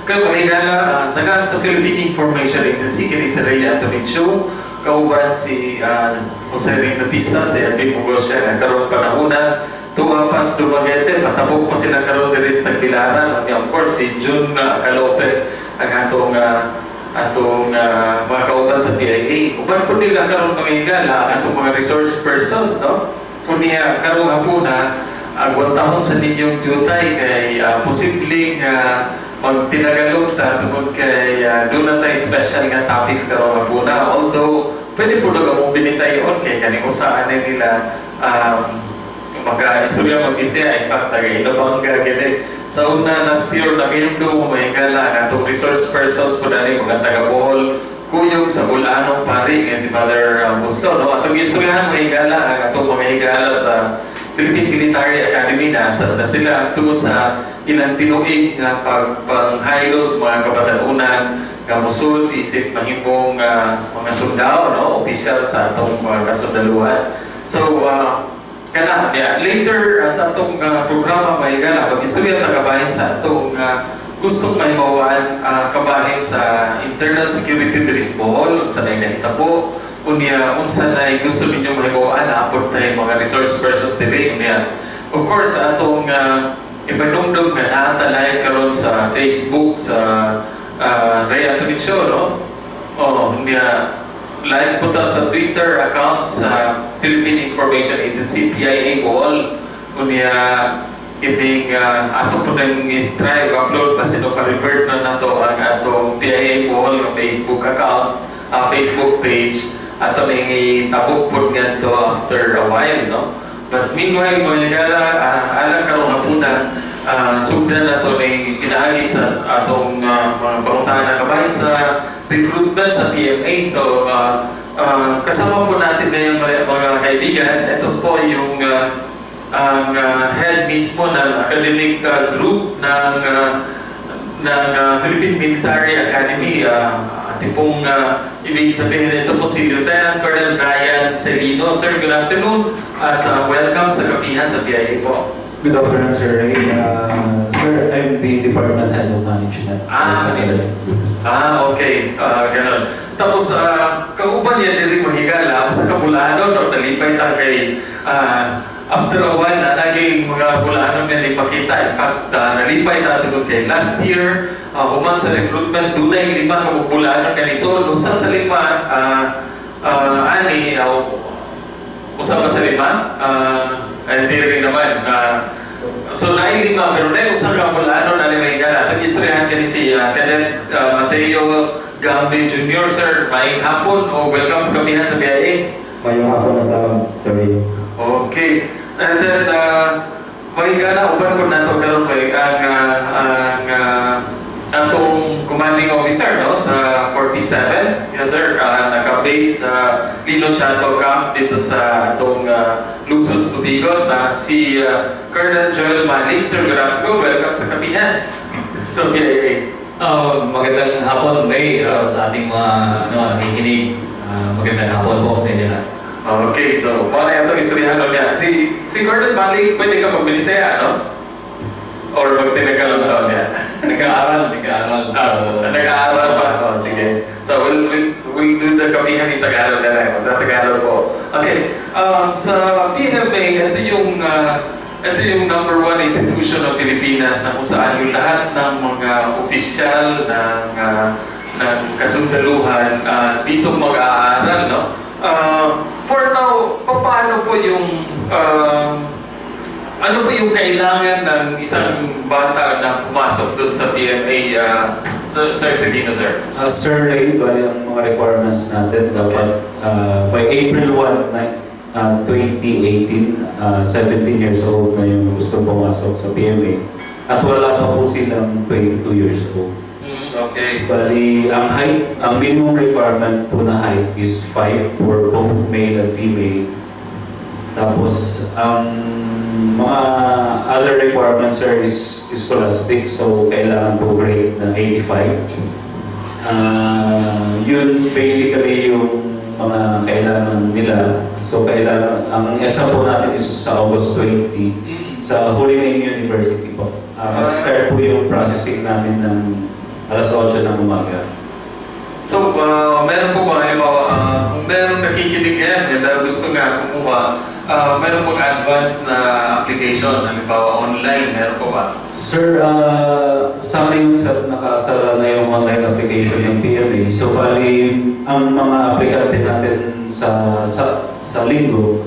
Kaya mahigala, sa Philippine Information Agency, kini si Ray Anthony Chu, kauban si Jose Reynotista, si Alvin Mugosya, nagkaroon panahuna, tuwapas Dumaguete, patabok pa sila karoon diri sa Tagbilaran. Of course, si June Calote, ang atong mga kauban sa PIA. Uban po nila karoon mga higala, atong mga resource persons, no? Kung niya karoon hapuna, agwantahon sa ninyong jutay kay posibleng magtinagalog ta tungod kay doon na tayo special nga topics karoon hapuna. Although, pwede po doon mong binisayon kay kaning usaan nila maka-istorya mag-isya, in fact, taga-inabang gagawin. Sa una, last year, nakinundo mo mahigala na itong resource persons po na rin, mga taga-Bohol, kuyog sa Bulanong pari, nga si Father Busco, no? Atong istoryahan mahigala, ang atong mahigala sa Philippine Military Academy na sila tungod sa ilang tinuig na pang-hilos mga kabatanunan nga musod isip mahimong mga sundao, no? Opisyal sa atong mga kasundaluhan. So, later sa atong programa mahigala, pag-istorya na kabahin sa atong gustong mahimawaan kabahin sa internal security diri sa Bohol, unsa na nahitabo, unya unsa na gusto ninyo mahimawaan, apod tayo mga resource person diri, unya of course atong ipanungdog nga naatalay karon sa Facebook sa Ray Anthony Show, no? Unya live po ta sa Twitter account sa Philippine Information Agency, PIA Bohol. Kunya, ibig ato po nang try upload kasi no pa-revert na nato ang atong PIA Bohol ng Facebook account, Facebook page. Ato nang itabok po nga to after a while, no? But meanwhile, mga higala, alang karong hapunan, sundan na to nang pinaagi sa atong mga panguntahan na kabahin sa recruitment sa PMA. So, kasama po natin ngayong mga kaibigan. Ito po yung ang head mismo ng academic group ng Philippine Military Academy. Tipong ibig sabihin, ito po si Lieutenant Colonel Brian Celino. Sir, good afternoon at welcome sa kapihan sa PIA po. Good afternoon, Sir Ray. Sir, I'm the Department Head of Management. Okay. Ganun. Tapos, kauban yan din mahigala sa Kabulanon, no? Nalipay tayo kay after a while, naging mga Bulanon yan ipakita. In fact, nalipay tayo kay last year, humang sa recruitment, dunay 5 ka Bulanon yan isolo. Sa 5, usap pa sa 5? Hindi rin naman. So, naing 5, pero na yung usap ka Bulanon na mahigala. Tag-istoryahan ka ni si Cadet Mateo Gambe Jr. Sir, may hapon o welcome sa kapihan sa PIA. May hapon na sa Sir Ray. Okay. And then, mahigala, upan po nato karon kay ang atong commanding officer, no, sa 47. Yes, sir, naka-base sa Lino Chato Camp dito sa atong Lungsod Tubigon, si Colonel Joel Malik. Sir, good afternoon. Welcome sa kapihan. So, PIA. Magandang hapon, Ray, sa ating mga nakikinig. Magandang hapon po, Daniela. Okay, so, paano itong istoryahan niya? Si Colonel Malik, pwede ka magbinisaya, no? Or magtinagal lang niya? Nag-aaral. Nag-aaral pa? Sige. So, we'll do the kapihan in Tagalog na lang. Tagalog po. Okay. Sa PNMA, ito yung number 1 institution ng Pilipinas na kung saan yung lahat ng mga opisyal ng kasundaluhan dito mag-aaral, no? For now, paano po yung ano po yung kailangan ng isang bata na pumasok doon sa PMA, Sir Celino, sir? Sir Ray, bali ang mga requirements natin dapat by April 1, 2018, 17 years old na yung gusto pumasok sa PMA. At wala pa po silang 22 years old. Okay. Bali, ang minimum requirement po na height is 5 for both male and female. Tapos, ang mga other requirements, sir, is scholastic. So, kailangan po grade na 85. Yun basically yung mga kailangan nila. So, ang exam po natin is sa August 20 sa Holy Name University po. Mag-start po yung processing namin ng alas 8 ng umaga. So, meron po ba, halimbawa, kung meron nakikinig ngayon na gusto nga kumuha, meron pong advanced na application, halimbawa online, meron po ba? Sir, sa amin nakasara na yung online application ng PMA. So, bali, ang mga aplikante natin sa linggo,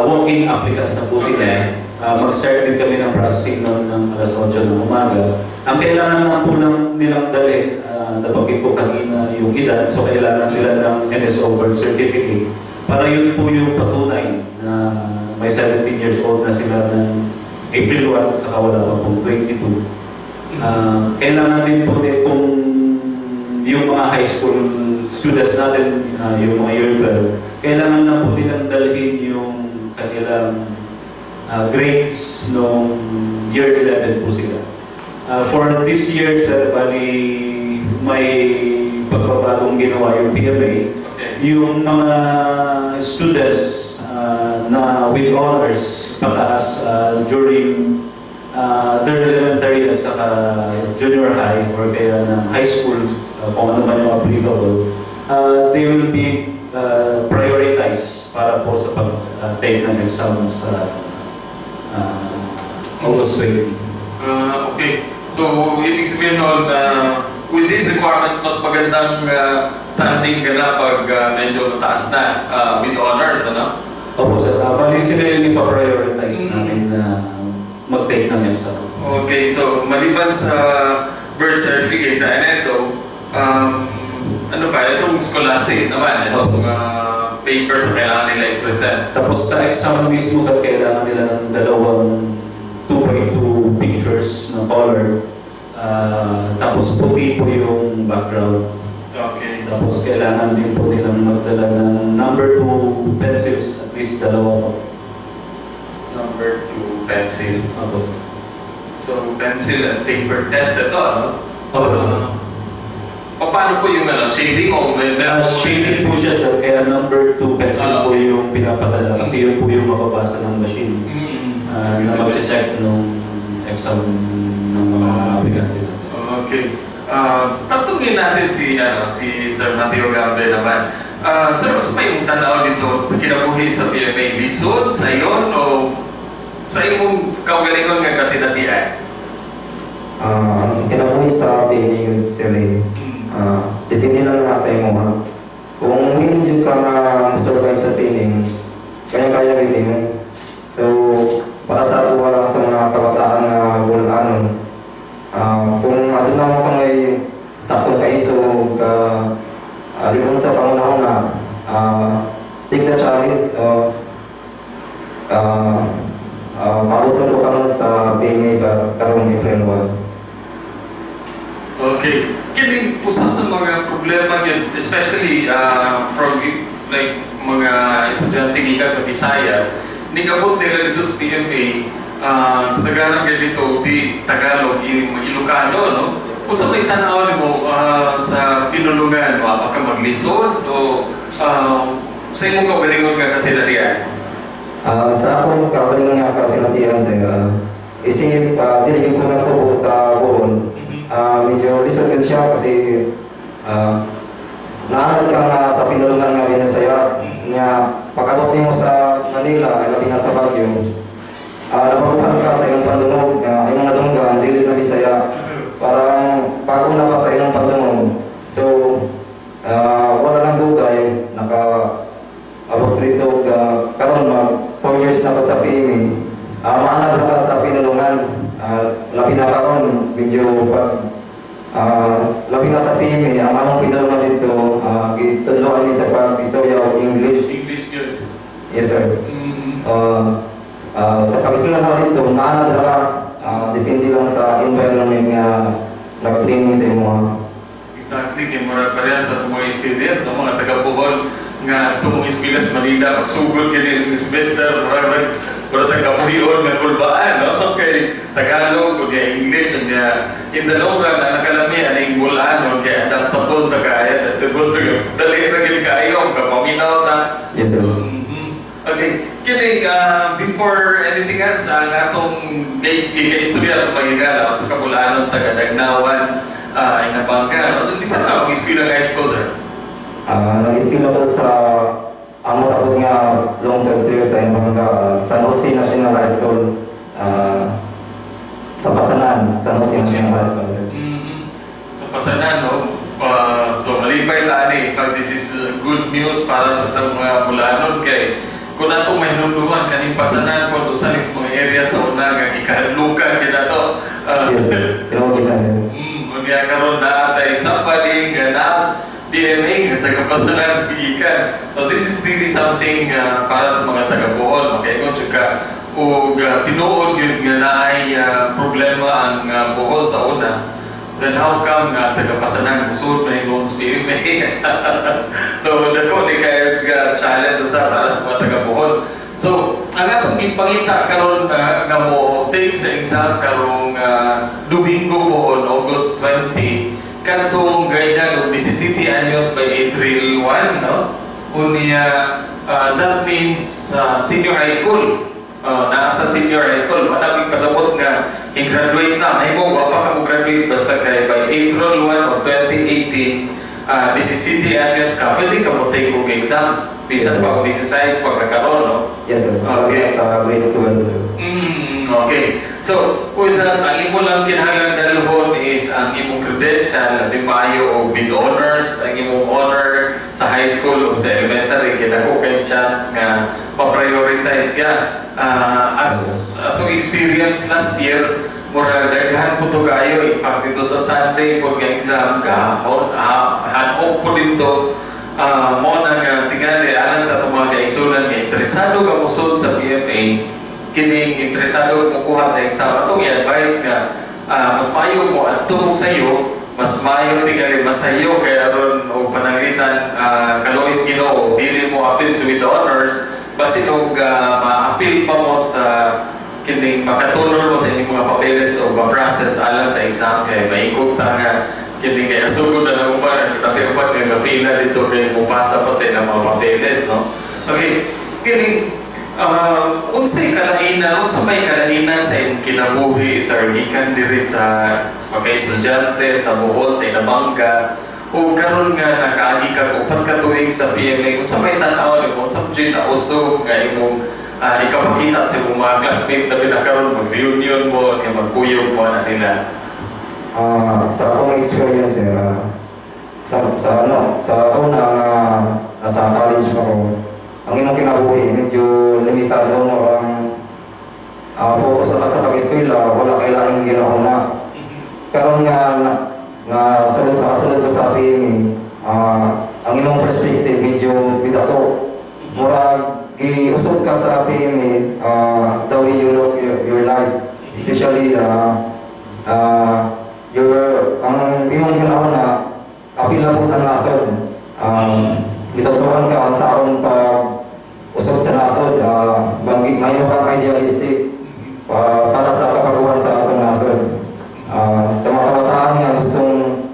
walk-in applicants na po sila. Mag-start din kami ng processing noon ng alas 8 ng umaga. Ang kailangan lang po nilang dali, nabanggit ko kanina yung edad, so kailangan nila ng NSO birth certificate. Para yun po yung patunay na may 17 years old na sila ng April 1, saka wala pa pong 22. Kailangan din po kung yung mga high school students natin, yung mga year 12, kailangan lang po nilang dalhin yung kanilang grades noong year 11 po sila. For this year, sir, bali may pagbabagong ginawa yung PMA. Okay. Yung mga students na with honors pataas during their elementary at saka junior high or kaya ng high school, kung ano man yung applicable, they will be prioritized para po sa pag-take ng exam sa August 20. Okay. So, ibig sabihin nun, with these requirements, mas magandang standing ka na pag medyo mataas na with honors, ano? Opo, sir. Bali sila yung ipaprioritize namin na mag-take ng exam. Okay, so maliban sa birth certificate sa NSO, ano ba, itong scholastic naman, itong papers na kailangan nila i-present. Tapos sa exam mismo, sir, kailangan nila ng dalawang 2x2 pictures na color. Tapos puti po yung background. Okay. Tapos kailangan din po nilang magdala ng number 2 pencils, at least dalawa po. Number 2, pencil. Tapos, So, pencil and paper test ito, ano? Paano po yung shading o shading po siya, sir, kaya number 2 pencil po yung pinapadala kasi yun po yung mababasa ng machine na mag-check nung exam ng mga aplikante natin. Okay. Tatungin natin si Sir Mateo Gambe naman. Sir, mas may yung tanaw dito sa kinabuhi sa PMA, lisod sa iyon o sa imong kaugalingon nga kasi datian? Ang kinabuhi sa PMA yun sila depende lang naman sa imo ha. Kung hindi ka nga survive sa training, kaya-kaya rin mo. So, para sa ako lang sa mga kabataan na bulanon, kung ano naman pa ngay sakong kaiso likon sa pangunahon na take the challenge mabuton ko kamo sa PMA karong April 1. Okay. Kini pusa sa mga problema yun, especially from like mga estudyante gikan sa Visayas, ningabot nila dito sa PMA, sa ganang dito di Tagalog, Ilocano, no? Kung sa may tanaw mo sa pinulungan, baka maglisod o sa imong kaugalingon nga kasi nariyan? Sa akong kabalingan nga kasi natiyan sir, isip diligid ko na tubo sa buon. Medyo lisod ko siya kasi naanad ka nga sa pinulungan nga Binasaya nga pag-abot nimo sa Manila, labi na sa Baguio. Napaguhan ka sa iyong pandungog nga imong nadunggan dili na Bisaya. Parang bago na pa sa iyong pandungog. So, wala lang dugay, naka-abot dito karon mag 4 years na pa sa PMA. Maanad na pa sa pinulungan. Labi na karon medyo pag labi na sa PMA, ang among pinulungan dito, gitudloan mi sa pag-istorya o English. English good. Yes, sir. Sa pag-istorya naman dito, maanad na ka, depende lang sa environment nga nag-training sa imo. Exactly, kaya mura parehas sa itong mga experience, ang mga taga-Bohol nga itong experience Manila, magsugod ganyan ng semester, mura taga-Puyon nga kulbaan, no? Okay, Tagalog, o kaya English, o kaya in the long run, ang nakalami, ano yung bulaan, o kaya adaptable na kaya, dali ragil kayo, kapaminaw na. Yes, sir. Okay, kidding, before anything else, ang atong kay-istorya at magigala sa Kapulanon, taga-Dagnawan, inabangka. Ano bisa na mag-eskwela high school sir? Nag-skill ako sa amo na po nga Lungsod sir sa Imbanga, San Jose National High School, sa Pasanan, San Jose National High School sir. So pasanan, no? So malipay tani, pag this is good news para sa itong mga Bulanon kay kung nato may nunduman kaning pasanan kung usalis mga area sa una nga ikahadlukan kita to. Yes sir, tinawagin na sir. Unya karon na tay sampaling nas PMA nga taga-pasanan bigikan. So this is really something para sa mga taga-Bohol. Okay, kung tsaka o tinuod yun nga naay problema ang Bohol sa una. Then how come nga taga-pasanan kusod may loans PMA? So dako ni kay challenge sa para sa mga taga-Bohol. So ang atong gipangita karon nga mo take sa exam karong Domingo po on August 20 kantong guideline of 17 anyos by April 1, no? Unya that means senior high school. Nasa senior high school, manaming pasabot nga i-graduate na. Ay mo, wapa ka mo graduate basta kay by April 1 of 2018, 17 anyos ka, pwede ka mo take kong exam. Bisan pa kung 16 pag nagkaroon, no? Yes sir, Okay. sa grade 12 sir. Okay. So, with that, ang imo lang kinahanglan dalhon is ang imong credential, di maayo o with honors, ang imong honor sa high school o sa elementary, kaya ko kay chance nga pa-prioritize ka. As atong experience last year, mura daghan po to kayo. In fact, dito sa Sunday, pag exam ka, hanop po dito, mo na nga tingali alang sa itong mga kaigsunan nga interesado ka musod sa PMA, kining interesado mo kuha sa exam. Atong i-advise nga mas mayo mo atong sayo, mas mayo tingali masayo kaya ron o pananglitan kalois Ginoo dili mo appeal with honors basin og ma-appeal pa mo sa kining makatulong mo sa inyong mga papeles o ma-process alang sa exam kay maikot ta nga kini kaya sugod na lang upan tapi upan kay kapila dito kay mupasa pa sa ilang mga papeles, no? Okay, kini unsay kalainan, unsa may kalainan sa imong kinabuhi sa gikan diri sa mga estudyante sa Bohol sa Inabangka o karon nga nakaagi ka upat ka tuig sa PMA, unsa may tan-aw nimo, unsa may usog nga imong ikapakita sa imong mga classmate na pinakaroon mag-reunion mo nga magkuyog mo na nila. Sa akong experience sir, sa una nasa college ako, ang imong kinabuhi medyo limitado mo ang focus sa pag-eskwela, wala kay laing ginahuna. Karon nga kasunod ko sa PMA, ang imong perspective medyo bitato. Murag giusog ka sa PMA, the way you look your life, especially ang imong ginahuna apil na po ang nasod. Gituturuan ka sa akong pag usog sa nasod, mahiyo kang idealistic para sa kapaguhan sa atong nasod. Sa mga kabataan nga gustong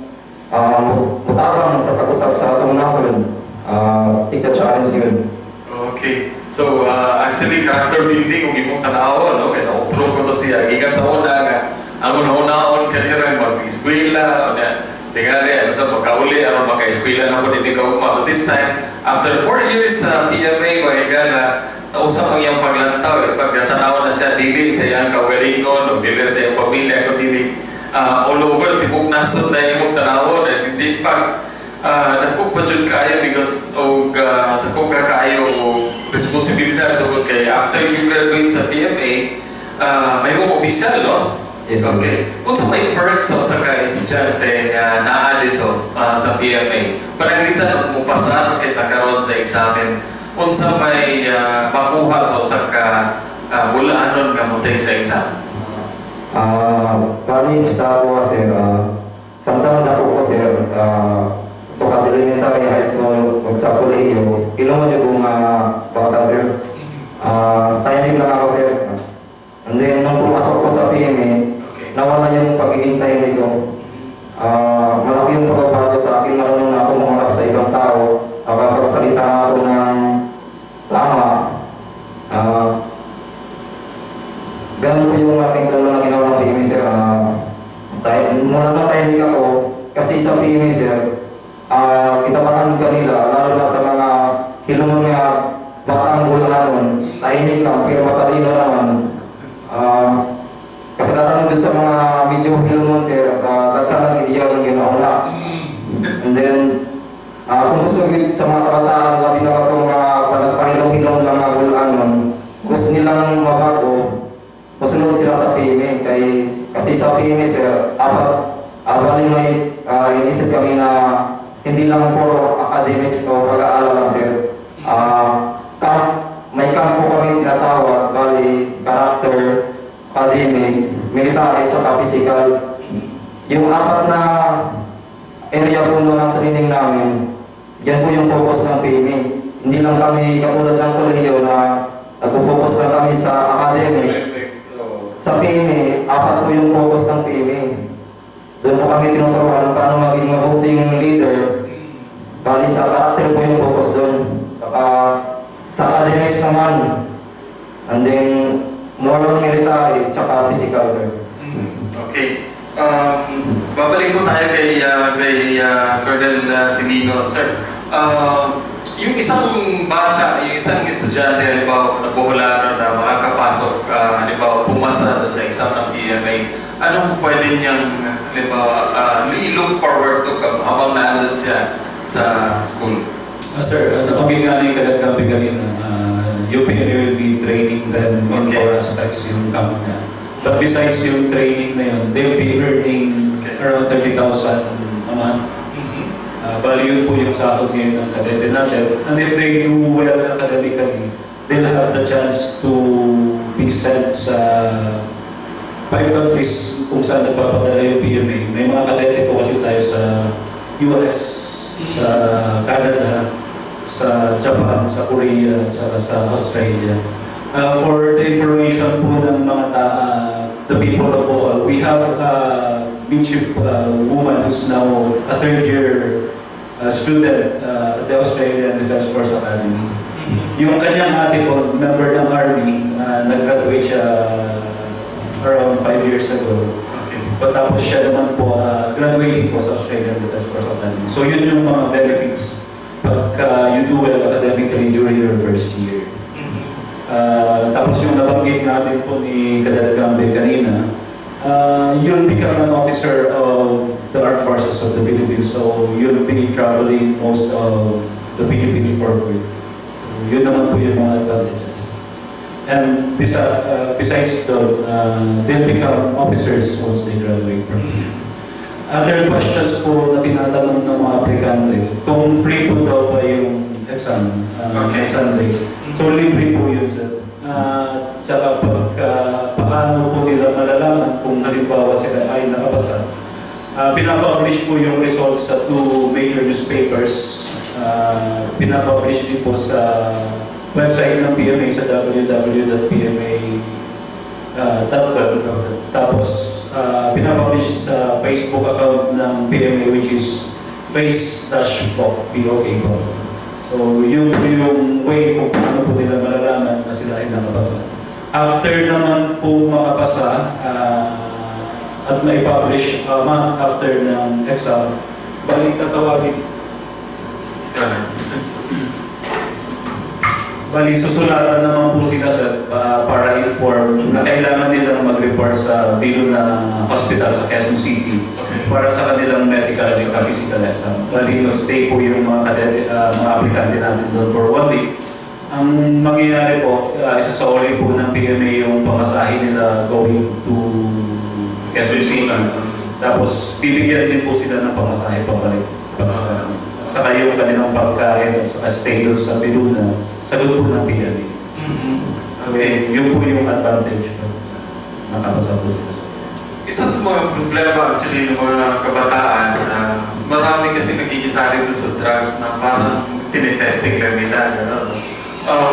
mutabang sa pag-usap sa atong nasod, take the challenge yun. Okay. So, actually, character building kung imong tanaw, no? Kaya na-upload ko to siya. Gikan sa una nga, ang una-unaon kanira mag-eskwela, tingali, ano sa pagkauli, ano maka-eskwela na po dito ka uma. But this time, after 4 years sa PMA, mahigala, nausap ang iyang paglantaw, pagkatanaw na siya, dili sa iyang kaugalingon, o dili sa iyang pamilya, kung dili all over, tibok nasod na iyong tanaw, and in fact, dako pa dyan kayo because dako ka kayo responsibilidad tungkol kay after you graduate sa PMA, may mga opisyal, no? Yes, okay. Unsa may perks sa usa ka estudyante nga naa dito sa PMA? Pananglitan mo pasar kay nakaroon sa examen. Unsa may makuha sa usa ka bulaanon nga mo take sa exam? Bali sa ako sir, samtang dako ko sir, so sa elementary high school ug sa kolehiyo, ilong mo yung bata sir. Tahimik lang ako sir. And then nung pumasok ko sa PMA, nawala yung pagiging tahimik ko. Malaki yung pagbabago sa akin, marunong na ako mangarap sa ibang tao, nakapagsalita na ako ng tama. Ganun po yung aking tulong na ginawa ng PMA sir. Mula nang tahimik ako, sa PMA sir, kita parang kanila, lalo na sa mga hilungon nga batang bulanon, tahimik lang pero matalino naman. Kasagaran din sa mga medyo hilungon sir, daghan ng ideya ng ginauna. And then, kung gusto nyo sa mga kabataan, labi na itong mga panagpahilong-hilong lang mga bulanon, gusto nilang mabago, masunod sila sa PMA. Kasi sa PMA sir, bali may inisip kami na hindi lang puro academics o pag-aaral lang sir. May camp po kami tinatawag, bali character, academic, military, at physical. Yung 4 na area po ng training namin, yan po yung focus ng PMA. Hindi lang kami katulad ng kolehiyo na nagpo-focus lang kami sa academics. Sa PMA, 4 po yung focus ng PMA. Doon po kami tinuturuan paano maging mabuting leader. Bali sa character po yung focus doon. Sa academics naman, and then more on military, tsaka physical, sir. Okay. Babalik po tayo kay Colonel Silino, sir. Yung isang bata, yung isang estudyante, halimbawa, nabuhularan na makakapasok, halimbawa, pumasa sa exam ng PMA, anong pwede niyang, halimbawa, i-look forward to habang nandun siya sa school? Sir, nabanggit nga na yung kadagdabi kanina, yung PMA will be training them in Okay. 4 aspects yung camp niya. But besides yung training na yun, they'll be earning around 30,000 a month. Bali yun po yung sahod ngayon ng kadete natin. And if they do well academically, they'll have the chance to be sent sa 5 countries kung saan nagpapadala yung PMA. May mga kadete po kasi tayo sa US, sa Canada, sa Japan, sa Korea, sa Australia. For the information po ng mga the people of Bohol, we have a midship woman who's now a 3rd year student at the Australian Defense Force Academy. Yung kanyang ate po, member ng Army, nag-graduate siya around 5 years ago. Tapos siya naman po, graduating po sa Australian Defense Force Academy. So yun yung mga benefits pagka you do well academically during your first year. Tapos yung nabanggit natin po ni Cadet Gambe kanina, you'll become an officer of the Armed Forces of the Philippines. So you'll be traveling most of the Philippines forward. Yun naman po yung mga advantages. And besides they'll become officers once they graduate from here. Other questions po na tinatanong ng mga aplikante, kung free po daw ba yung exam Sunday. So libre po yun, sir. Saka paano po nila malalaman kung halimbawa sila ay nakapasa. Pinapublish po yung results sa 2 major newspapers. Pinapublish din po sa website ng PMA sa www.pma.gov. Tapos pinapublish sa Facebook account ng PMA which is face-book. So yun po yung way kung paano po nila malalaman na sila ay nakapasa. After naman po makapasa at mai-publish a month after ng exam, balik tatawagin. Bali, susulatan naman po sila para inform na kailangan nilang mag-report sa Bilo na hospital sa Quezon City para sa kanilang medical at physical exam. Bali, stay po yung mga aplikante natin doon for 1 week. Ang mangyayari po, isasauli po ng PMA yung pamasahe nila going to Quezon City. Tapos, bibigyan din po sila ng pamasahe pabalik. Saka yung kanilang pagkain at saka stay doon sa Biluna, sagot po ng PMA. Okay, yun po yung advantage. Nakapasa po sila. Isa sa mga problema actually ng mga kabataan, marami kasi nagkikisali doon sa drugs na parang tinitesting lang nila.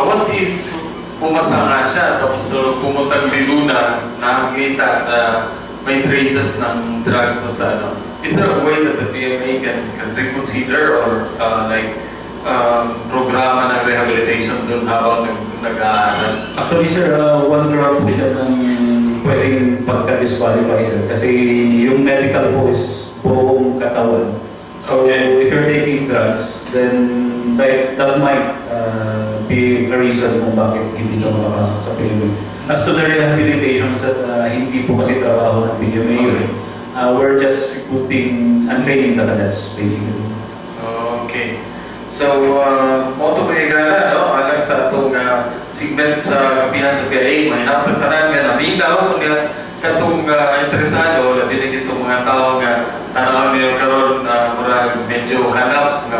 What if pumasa nga siya, tapos pumunta ng Biluna, nakakita na may traces ng drugs doon sa ano? Is there a way that the PMA can reconsider or programa ng rehabilitation doon habang nag-aaral? Actually, sir, 1 drug po siya ng pwedeng pagka-disqualify, sir. Kasi yung medical po is buong katawan. So Okay. if you're taking drugs, then that might be a reason kung bakit hindi ka makapasok sa PMA. As to the rehabilitation, hindi po kasi trabaho ng PMA yun. We're just recruiting and training the cadets, basically. Okay. So, moto may gala, no? Alang sa itong segment sa kapihan sa PIA, may napagtanan nga naminaw nga katong interesado, labi na itong mga tao nga tanaw niyo karon murag medyo hanap nga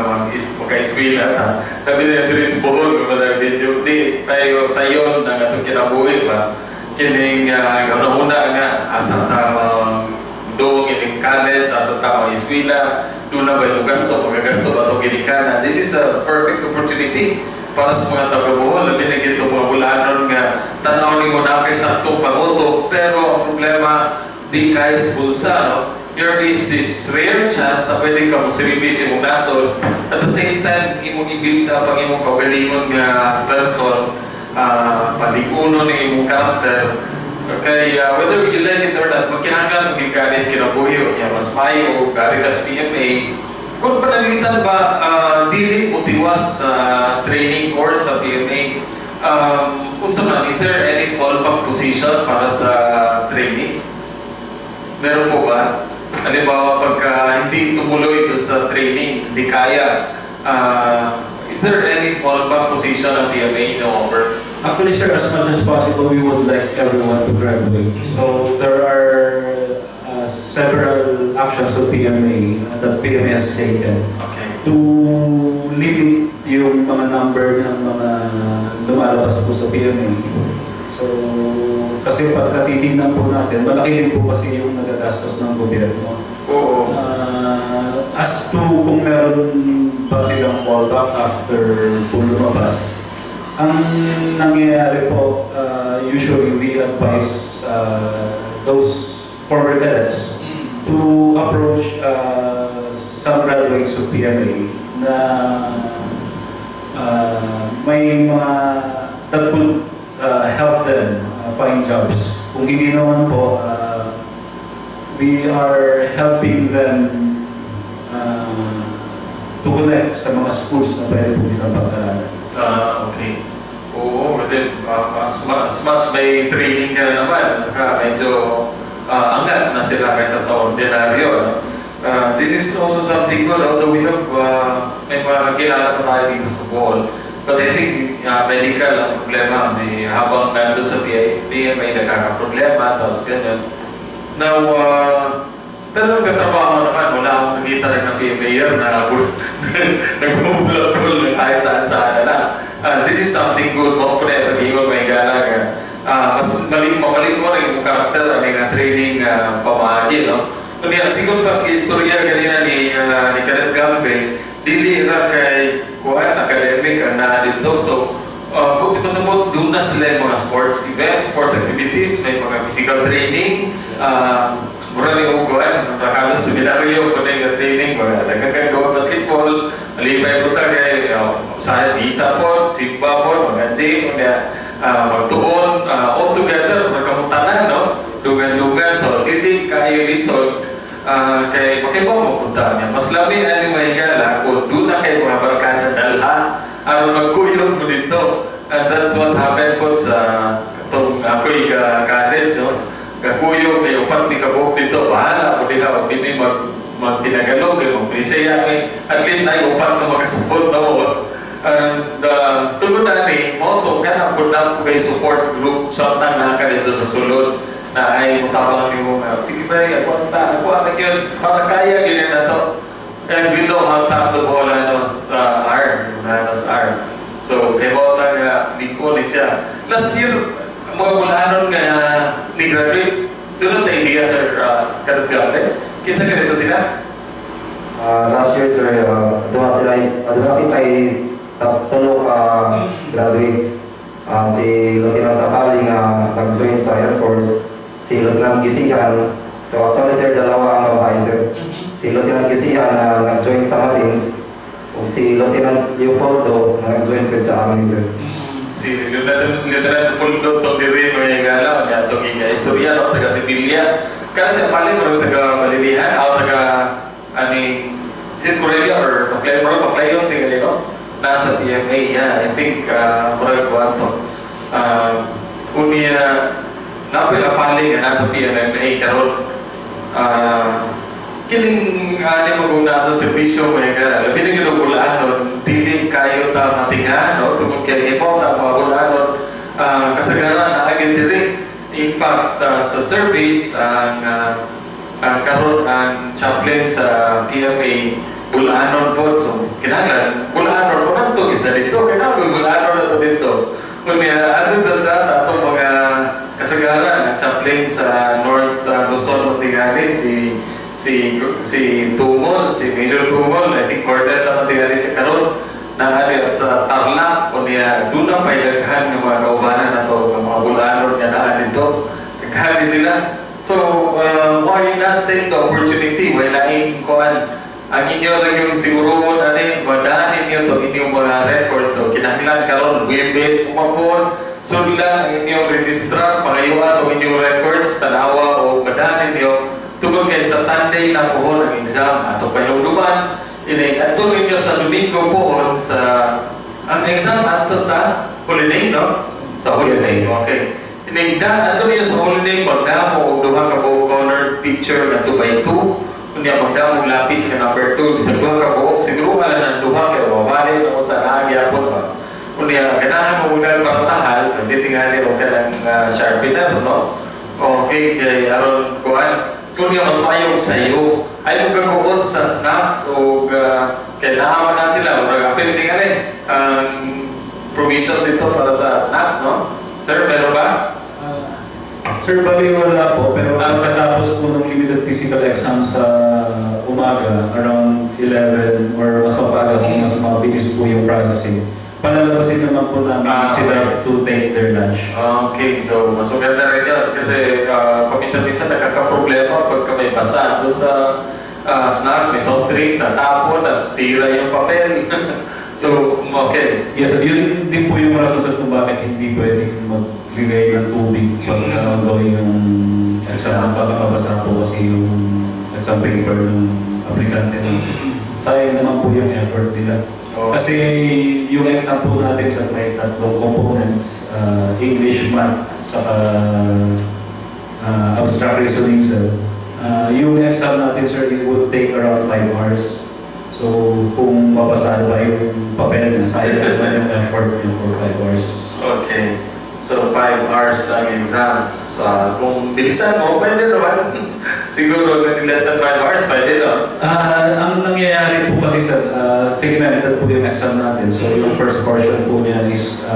magka-eskwela ta. Labi na yung bohol, murag medyo di tayo sayon na itong kinabuhi ba. Kining una nga asa ta doong ining college, asa ta eskwela, doon na ba yung gasto, magagasto ba itong ginikanan. This is a perfect opportunity para sa mga taga-Bohol. Labi na itong mga bulanon nga tanaw ni mo na kay saktong panguto, pero ang problema di kaya sa bulsa, no? There is this rare chance na pwede ka mo service imong nasod. At the same time, imong i-build up ang imong pagalingon nga person, paliguno ng imong karakter. Okay, whether you like it or not, magkinanglan maging ganis kinabuhi o niya, mas mayo o gari kas PMA. Kung panalitan ba, dili mo tiwas sa training course sa PMA, unsa man, is there any fallback position para sa trainees? Meron po ba? Halimbawa, pagka hindi tumuloy dun sa training, hindi kaya, is there any fallback position ng PMA na offer? Actually, sir, as much as possible, we would like everyone to graduate. So there are several actions of PMA that PMA has taken Okay. to limit yung mga number ng mga lumalabas po sa PMA. So, kasi pagka titignan po natin, malaki din po kasi yung nagagastos ng gobyerno. Oo. As to kung meron pa silang fallback after po lumabas, ang nangyayari po, usually we advise those former cadets to approach some graduates of PMA na may mga that would help them find jobs. Kung hindi naman po, we are helping them to connect sa mga schools na pwede po nilang pag-aralan. Okay. Oo, kasi as much may training ka na naman, at saka medyo angat na sila kaysa sa ordinaryo. No? This is also something good, although we have may mga kakilala pa tayo dito sa Bohol. But I think medical ang problema. May habang nandun sa PMA may nagkakaproblema, tapos ganyan. Now, pero nagtatrabaho naman, wala akong nakita rin ng PMA na nagmumulapul kahit saan-saan na. This is something good, mo po na ito, may gala mas mapalit mo rin yung karakter ang training pamahagi, no? Kunya, siguro pa si istorya ganina ni Cadet Gambe, dili ra kay kuhan academic ang naa dito. So, buti pa sa bot, doon na sila yung mga sports events, sports activities, may mga physical training, mura rin yung kuhan, halos seminaryo ko na yung training, mga nagkakagawa basketball, malipay po tagay, sa visa po, simba po, mga gym, magtuon, all together, magkamutanan, no? Dugan-dugan, so hindi kayo lisod, kay makaiba mo punta niya. Mas labi na ni mahigala kung doon na kayo mga barkada dalha, araw magkuyog mo dito. And that's what happened po sa itong ako'y college, no? Kakuyog, may upat ni kabuk dito, bahala po diha, huwag din magtinagalog, mag-Bisaya, at least na yung upat na makasabot na mo. And tulad na ni, moto ka na po na kayo support group samtang na ka dito sa sulod na ay mutabang ni mo, sige ba, ako ang yun, para kaya yun na to. And we know how tough the ball are, nas are. So, kay Bota nga, lingko ni siya. Last year, mga bulanon nga ni-graduate, doon ang idea, sir, Cadet Gambe. Kinsa ganito sila? Last year, sir, dumapit tayo tulo ka graduates. Si Lieutenant Tapali nga nag-join sa Air Force. Si Lieutenant Gisihan. So actually, sir, dalawa ang babae, sir. Si Lieutenant Gisihan na nag-join sa Marines. O si Lieutenant Leopoldo na nag-join po sa amin, sir. Si Lieutenant Puldo to diri mo yung galaw niya to kaya istorya no taga Sibilia kasi paling mo taga Balilihan o taga ani Sid Correlia or Paclayon, tingnan no? Nasa PMA, yeah, I think, Morel Guanto. Unya, napila paling nasa PMMA karon kining maguna sa serbisyo may gara labi na ginugulaan nun dili kayo ta matingan no tungod kay ipo ta magulaan nun kasagaran na agad diri in fact sa service ang karon ang chaplain sa PMA bulanon po so kinahanglan bulanon po nanto kita dito kinahanglan bulanon nato dito kunya ano data atong mga kasagaran ang chaplain sa North Luzon Montigali si Tumol, si Major Tumol, I think Cordel na Montigali siya karon na area sa Tarlac kunya doon ang pailaghan ng mga kaubanan na to ng mga bulanon nga naa dito nagkahali sila so why not take the opportunity why laing kuan ang inyo lang yung siguro mo na rin, madahanin nyo itong inyong mga records. So, kinahanglan karon web-based umapon. So, lang ang inyong registrar, pangayuan itong inyong records, tanawa o madahanin nyo. Tungkol kayo sa Sunday na pohon ang exam. Ato pahilugduman, ato ninyo sa Domingo pohon sa... Ang exam ato sa holiday, no? Sa holiday, okay. Ato ninyo sa holiday, magdamo o duha ka po corner picture na 2x2. Kunya magdamong lapis ka number 2 sa duha ka buok siguro wala nang duha kay mawali na sa naagya po ba kunya ganahan mo muna paratahan pwede tingali o kanang sharpener no okay kay aron kuan kunya mas maayong sayo ay mo gaguot sa snacks o kailangan na sila o apil tingali provisions ito para sa snacks no sir meron ba? Sir, bali wala po, pero pagkatapos po ng limited physical exam sa umaga, around 11 or mas mapaga kung mas mabilis po yung processing, palalabasin naman po namin sila to take their lunch. Okay, so mas maganda rin yun kasi paminsan-minsan nakakaproblema pagka may basa doon sa snacks, may soft drinks, natapon, nasira yung papel. So, okay. Yes, yun din po yung rason sa kung bakit hindi pwedeng magbigay ng tubig pag gawin yung exam pagkakabasa po kasi yung exam paper ng aplikante na sayang naman po yung effort nila. Kasi yung exam po natin sa may tatlong components, English, Math, saka abstract reasoning, sir. Yung exam natin, sir, it would take around 5 hours. So, kung mabasahan ba yung papel na sayang naman yung effort nyo for 5 hours. Okay. So, 5 hours ang exams. Kung bilisan mo, pwede naman. Siguro, less than 5 hours, pwede no? Ang nangyayari po kasi sir, segmented po yung exam natin. So, yung first portion po niya is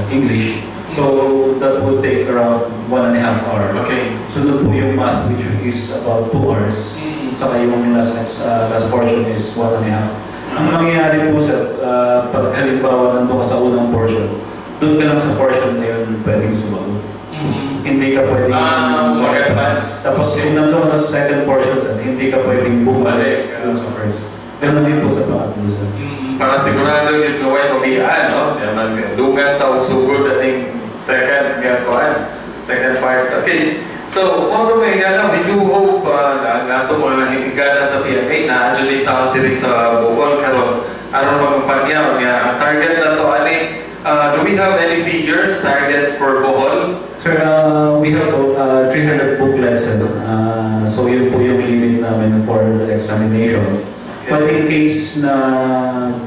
English. So, that will take around 1.5 hours. Okay. Sunod po yung math, which is about 2 hours. Saka yung last portion is 1.5. Ang mangyayari po sir, pag halimbawa nandun ka sa unang portion, doon ka lang sa portion na yun pwedeng sumagot. Hindi ka pwedeng mag-advance. Tapos kung nandun ka sa second portion sir, hindi ka pwedeng bumalik doon sa first. Ganun din po sa pangatlo sir. Para sigurado yung gawin mabiyaan, no? Dungan tawag sugod ating second part. Okay. So, kung ito may higala, we do hope na ito mga higala sa PMA na actually tao diri sa Bohol karon aron magpagyaw niya. Ang target na to ani, do we have any figures target for Bohol? Sir, we have 300 booklets. So yun po yung limit namin for the examination. But in case na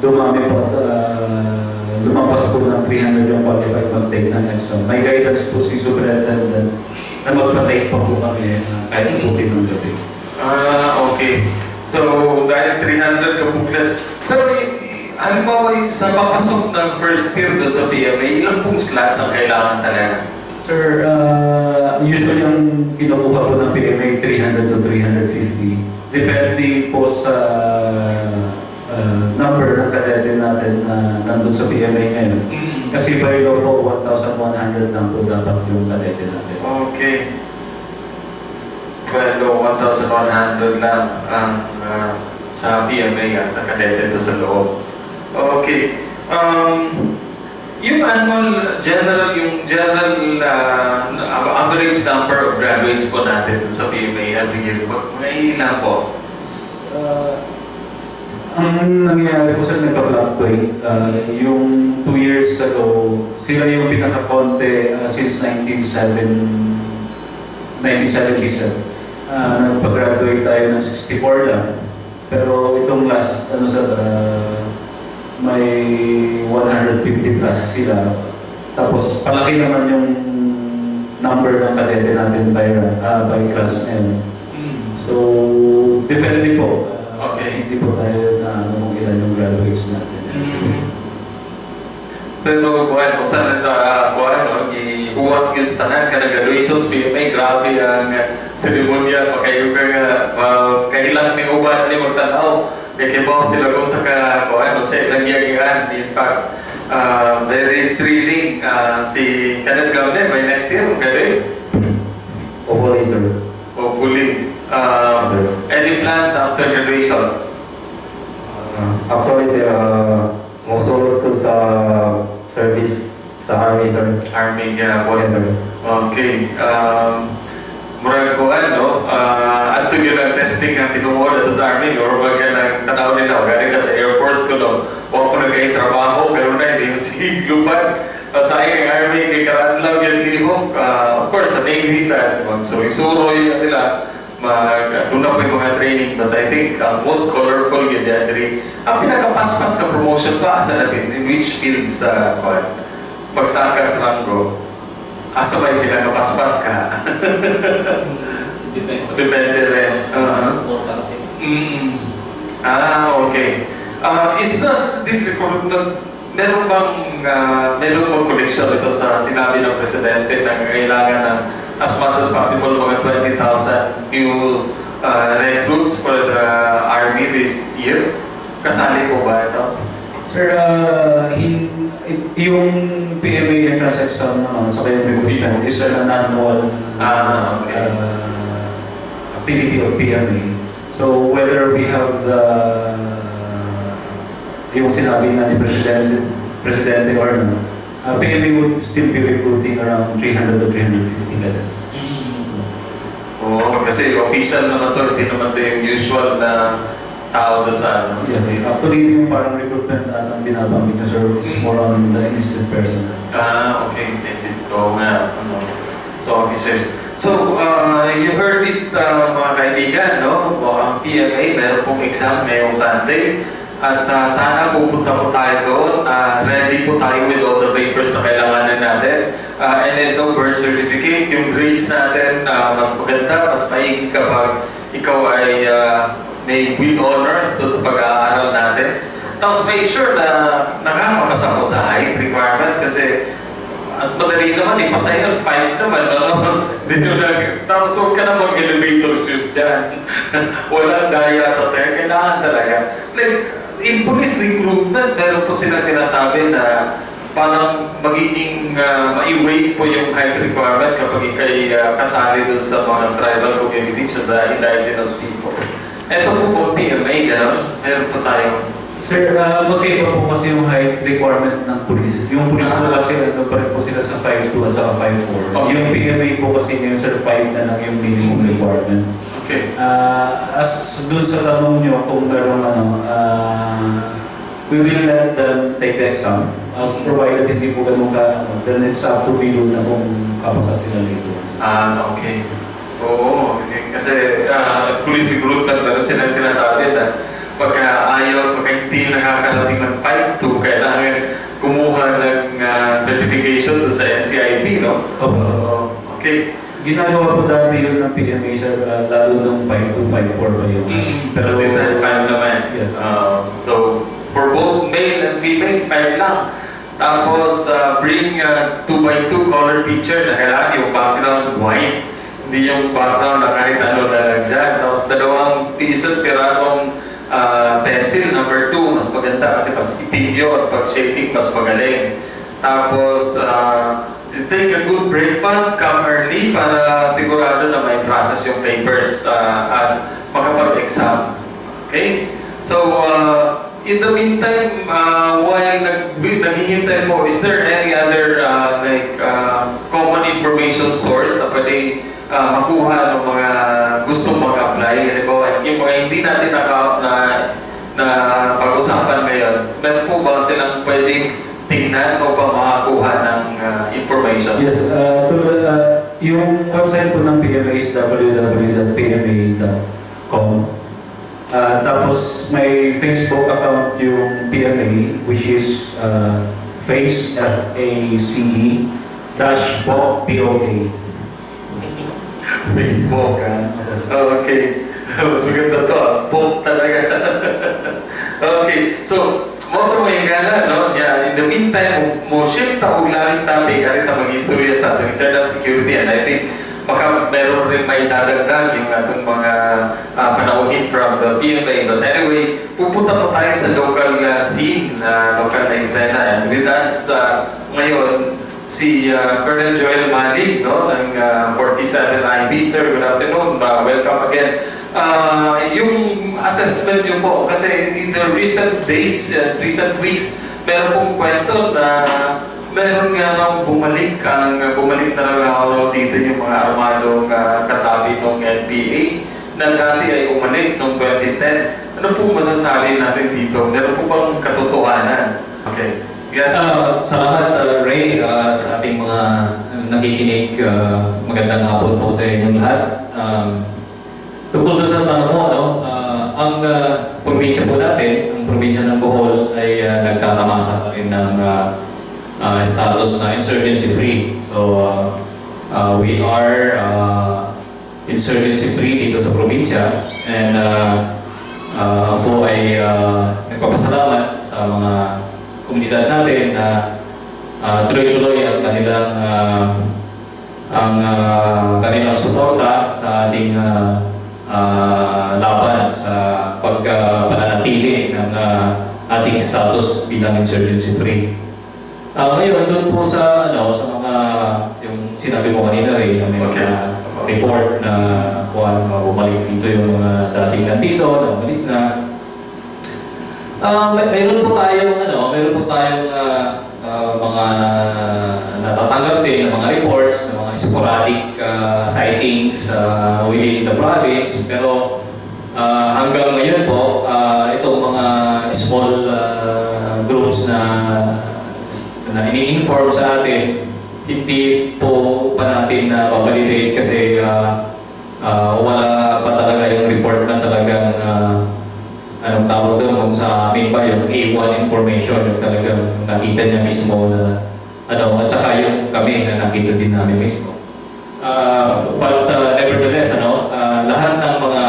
dumami po, lumampas po ng 300 yung qualified mag-take ng exam, may guidance po si Superintendent na magpa-take pa po kami kahit putin ng gabi. Okay. So, dahil 300 ka booklets. Pero, halimbawa sa papasok ng first year doon sa PMA, ilang pong slots ang kailangan talaga? Sir, usually yung kinukuha po ng PMA 300 to 350. Depende po sa number ng kadete natin na nandun sa PMA ngayon. Kasi by law po, 1,100 lang po dapat yung kadete natin. Okay. Well, 1,100 lang ang sa PMA at sa kadete ito sa loob. Okay. Yung annual yung general average number of graduates po natin sa PMA every year, may ilan po? Ang nangyayari po sir, nagpa-fluctuate. Yung 2 years ago, sila yung pinaka-konti since 1977. Nagpa-graduate tayo ng 64 lang. Pero itong last, may 150 plus sila. Tapos palaki naman yung number ng kadete natin by class ngayon. So, depende po. Okay. Hindi po tayo na kung ilan yung graduates natin. Pero kuhan ko sana sa iuwag yung tanan ka na graduations, PMA, grabe ang seremonyas, kahilang ni uban ni magtanaw. Kaya kibaw sila kung sa kuhan, sa ilang yagihan. In fact, very thrilling. Si Kenneth Gamne, by next year, galing. Hopefully, sir. Hopefully. Sir. Any plans after graduation? Actually, sir, musulot ko sa service sa Army, sir. Army, Yes, sir. Okay. Murag ko ato yun ang testing ang tinuod ato sa Army or wag yan ang tanaw nila. Galing ka sa Air Force ko, huwag ko nagkain-trabaho, pero na hindi si Lupan. Sa aking Army, kay Karanlaw yan lihok. Of course, sa Navy side, so isuroy na sila. Doon na po yung mga training, but I think most colorful yun yan. Ang pinakapaspas ka promotion pa, asa natin, in which field sa pagsakas ranggo? Asa ba yung pinakapaspas ka? Depende rin. Okay. Is this recruitment, meron bang connection ito sa sinabi ng Presidente na kailangan ng as much as possible mga 20,000 new recruits for the Army this year? Kasali po ba ito? Sir, yung PMA entrance exam naman sa kayo recruitment is an annual Okay. activity of PMA. So whether we have yung sinabi na ni Presidente or no, PMA would still be recruiting around 300 to 350 cadets. Oo, kasi official naman to, hindi naman to yung usual na tao doon sa ano. Yes, actually yung parang recruitment ang binabanggit na sir is more on the enlisted personnel. Okay. So, so officers. So, you heard it, mga kaibigan, no? Ang PMA, meron pong exam ngayong Sunday. At sana pupunta po tayo doon. Ready po tayo with all the papers na kailanganin natin. NSO birth certificate, yung grades natin, mas maganda, mas maigi kapag ikaw ay may with honors doon sa pag-aaral natin. Tapos make sure na nakakapasa ko sa height requirement kasi at madali naman, pasayan, 5 naman, no? Tapos huwag ka na mag-elevator shoes dyan. Walang daya to, kailangan talaga. Like, in police recruitment, meron po sila sinasabi na parang magiging mai-weight po yung height requirement kapag ikay kasali dun sa mga tribal communities sa indigenous people. Ito po po PMA, gano'n? Meron po tayong Sir, magkaiba po kasi yung height requirement ng police. Yung police po kasi pa rin po sila sa 5'2 at saka 5'4. Okay. Yung PMA po kasi ngayon sir, 5 na lang yung minimum requirement. Okay. As dun sa tanong nyo kung meron we will let them take the exam. Provided hindi po ganun then it's up to Bilo na kung kapasa sila later. Okay. Oo, kasi police recruitment, meron silang sinasabi na pagka hindi nakakarating ng 5'2", kailangan kumuha ng certification doon sa NCIP, no? Opo. So, okay. Ginagawa po dati yun ng PMA sir, lalo ng 5'2", 5'4 pa yun. Pero this is 5 naman. Yes. So, for both male and female, 5 lang. Tapos, bring 2x2 color picture na kailangan yung background white. Hindi yung background na kahit ano na dyan. Tapos, dalawang pirasong pencil, number 2, mas maganda kasi mas itim yun. Pag shading, mas magaling. Tapos, take a good breakfast, come early para sigurado na may process yung papers at makapag-exam. Okay? So, in the meantime, while naghihintay mo, is there any other common information source na pwede makuha ng mga gustong mag-apply? Halimbawa, yung mga hindi natin na pag-usapan ngayon, meron po ba silang pwedeng tingnan o ba makakuha ng information? Yes, yung website po ng PMA is www.pma.com. Tapos may Facebook account yung PMA, which is face FACE dash POK. Facebook, okay. Mas maganda to, Book talaga. Okay, so, mo ito may gana, no? Yeah, in the meantime, mo shift ako laring topic, arit na mag-istorya sa ating internal security, and I think baka meron rin may dadagdag yung atong mga panauhin from the PMA. But anyway, pupunta po tayo sa local scene, local na eksena. And with us ngayon, si Colonel Joel Malik, no, ng 47 IB. Sir, good afternoon. Welcome again. Yung assessment nyo po, kasi in the recent days, recent weeks, meron pong kwento na meron nga nang bumalik na lang dito yung mga armadong kasabi ng NPA na dati ay umalis noong 2010. Ano po masasabi natin dito? Meron po bang katotohanan? Okay. Yes. Salamat Ray at sa ating mga nakikinig. Magandang hapon po sa inyong lahat. Tungkol doon sa tanong mo, no? Ang probinsya po natin, ang probinsya ng Bohol ay nagtatamasa rin ng status na insurgency free. So we are insurgency free dito sa probinsya, and po ay nagpapasalamat sa mga komunidad natin na tuloy-tuloy ang kanilang suporta sa ating laban sa pagpananatili ng ating status bilang insurgency free. Ngayon, doon po sa mga yung sinabi mo kanina rin, na may mga report na kung bumalik dito yung mga dating nandito, na umalis na. Meron po tayong mga natatanggap din ng mga reports, ng mga sporadic sightings within the province, pero hanggang ngayon po, itong mga small groups na ini-inform sa atin, hindi po pa natin pabalidate kasi wala pa talaga yung report na talagang anong tawag doon kung sa amin ba yung A1 information, yung talagang nakita niya mismo na at saka yung kami na nakita din namin mismo. But nevertheless, lahat ng mga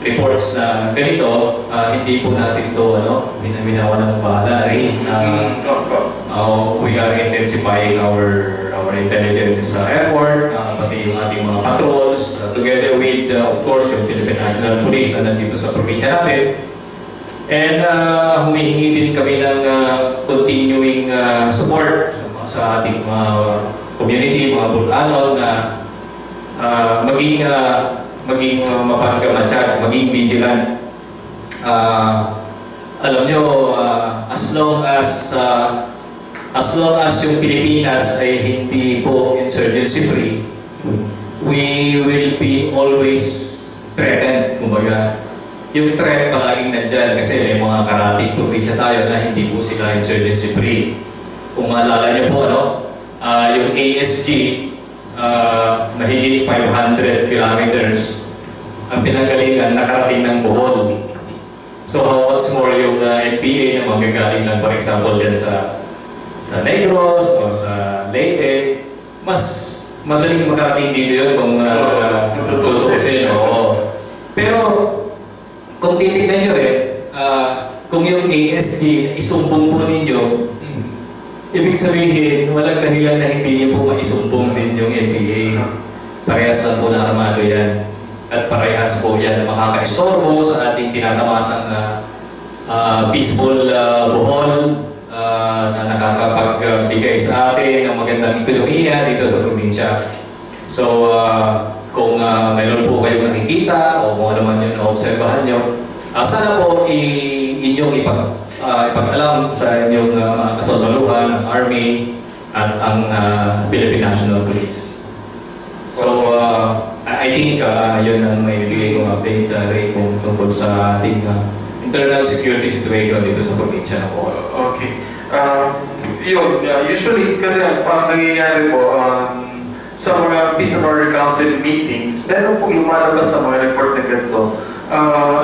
reports na ganito, hindi po natin to binawalan ng bahala rin. We are intensifying our intelligence effort, pati yung ating mga patrols, together with, of course, yung Philippine National Police na nandito sa probinsya natin. And humihingi din kami ng continuing support sa ating mga community, mga Bulanon, na maging mapagkamatsyag, maging vigilant. Alam nyo, as long as yung Pilipinas ay hindi po insurgency free, we will be always threatened. Kumbaga, yung threat palaging nandyan kasi may mga karating probinsya tayo na hindi po sila insurgency free. Kung maalala nyo po, yung ASG, mahigit 500 kilometers ang pinanggalingan nakarating ng Bohol. So how much more yung NPA na magagaling lang, for example, dyan sa Negros o sa Leyte, mas madaling makarating dito yun kung tutusin. Pero kung titignan nyo kung yung ASG isumbong po ninyo, ibig sabihin, walang dahilan na hindi niyo po maisumbong din yung NPA. Parehas lang po na armado yan. At parehas po yan makaka-istorbo sa ating tinatamasang peaceful Bohol na nakakapagbigay sa atin ng magandang ekonomiya dito sa probinsya. So, kung mayroon po kayong nakikita o kung ano man yung naobserbahan nyo, sana po inyong ipag-alam sa inyong mga kasoldaluhan, ang Army, at ang Philippine National Police. So, I think yun ang may bigay kong update rin kung tungkol sa ating internal security situation dito sa probinsya ng Bohol. Okay. Usually, kasi parang nangyayari po, sa mga Peace and Order Council meetings, meron pong lumalabas na mga report na ganito.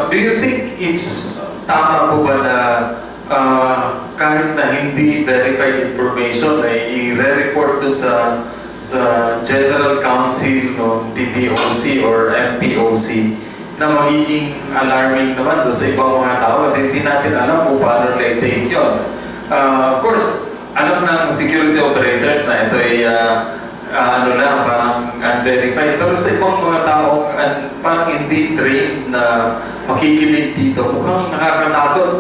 Do you think it's tama po ba na kahit na hindi verified information ay i-report dun sa General Council ng DPOC or MPOC na magiging alarming naman doon sa ibang mga tao kasi hindi natin alam kung paano nila i-take yun. Of course, alam ng security operators na ito ay parang unverified. Pero sa ibang mga tao, parang hindi trained na makikinig dito. Mukhang nakakatakot.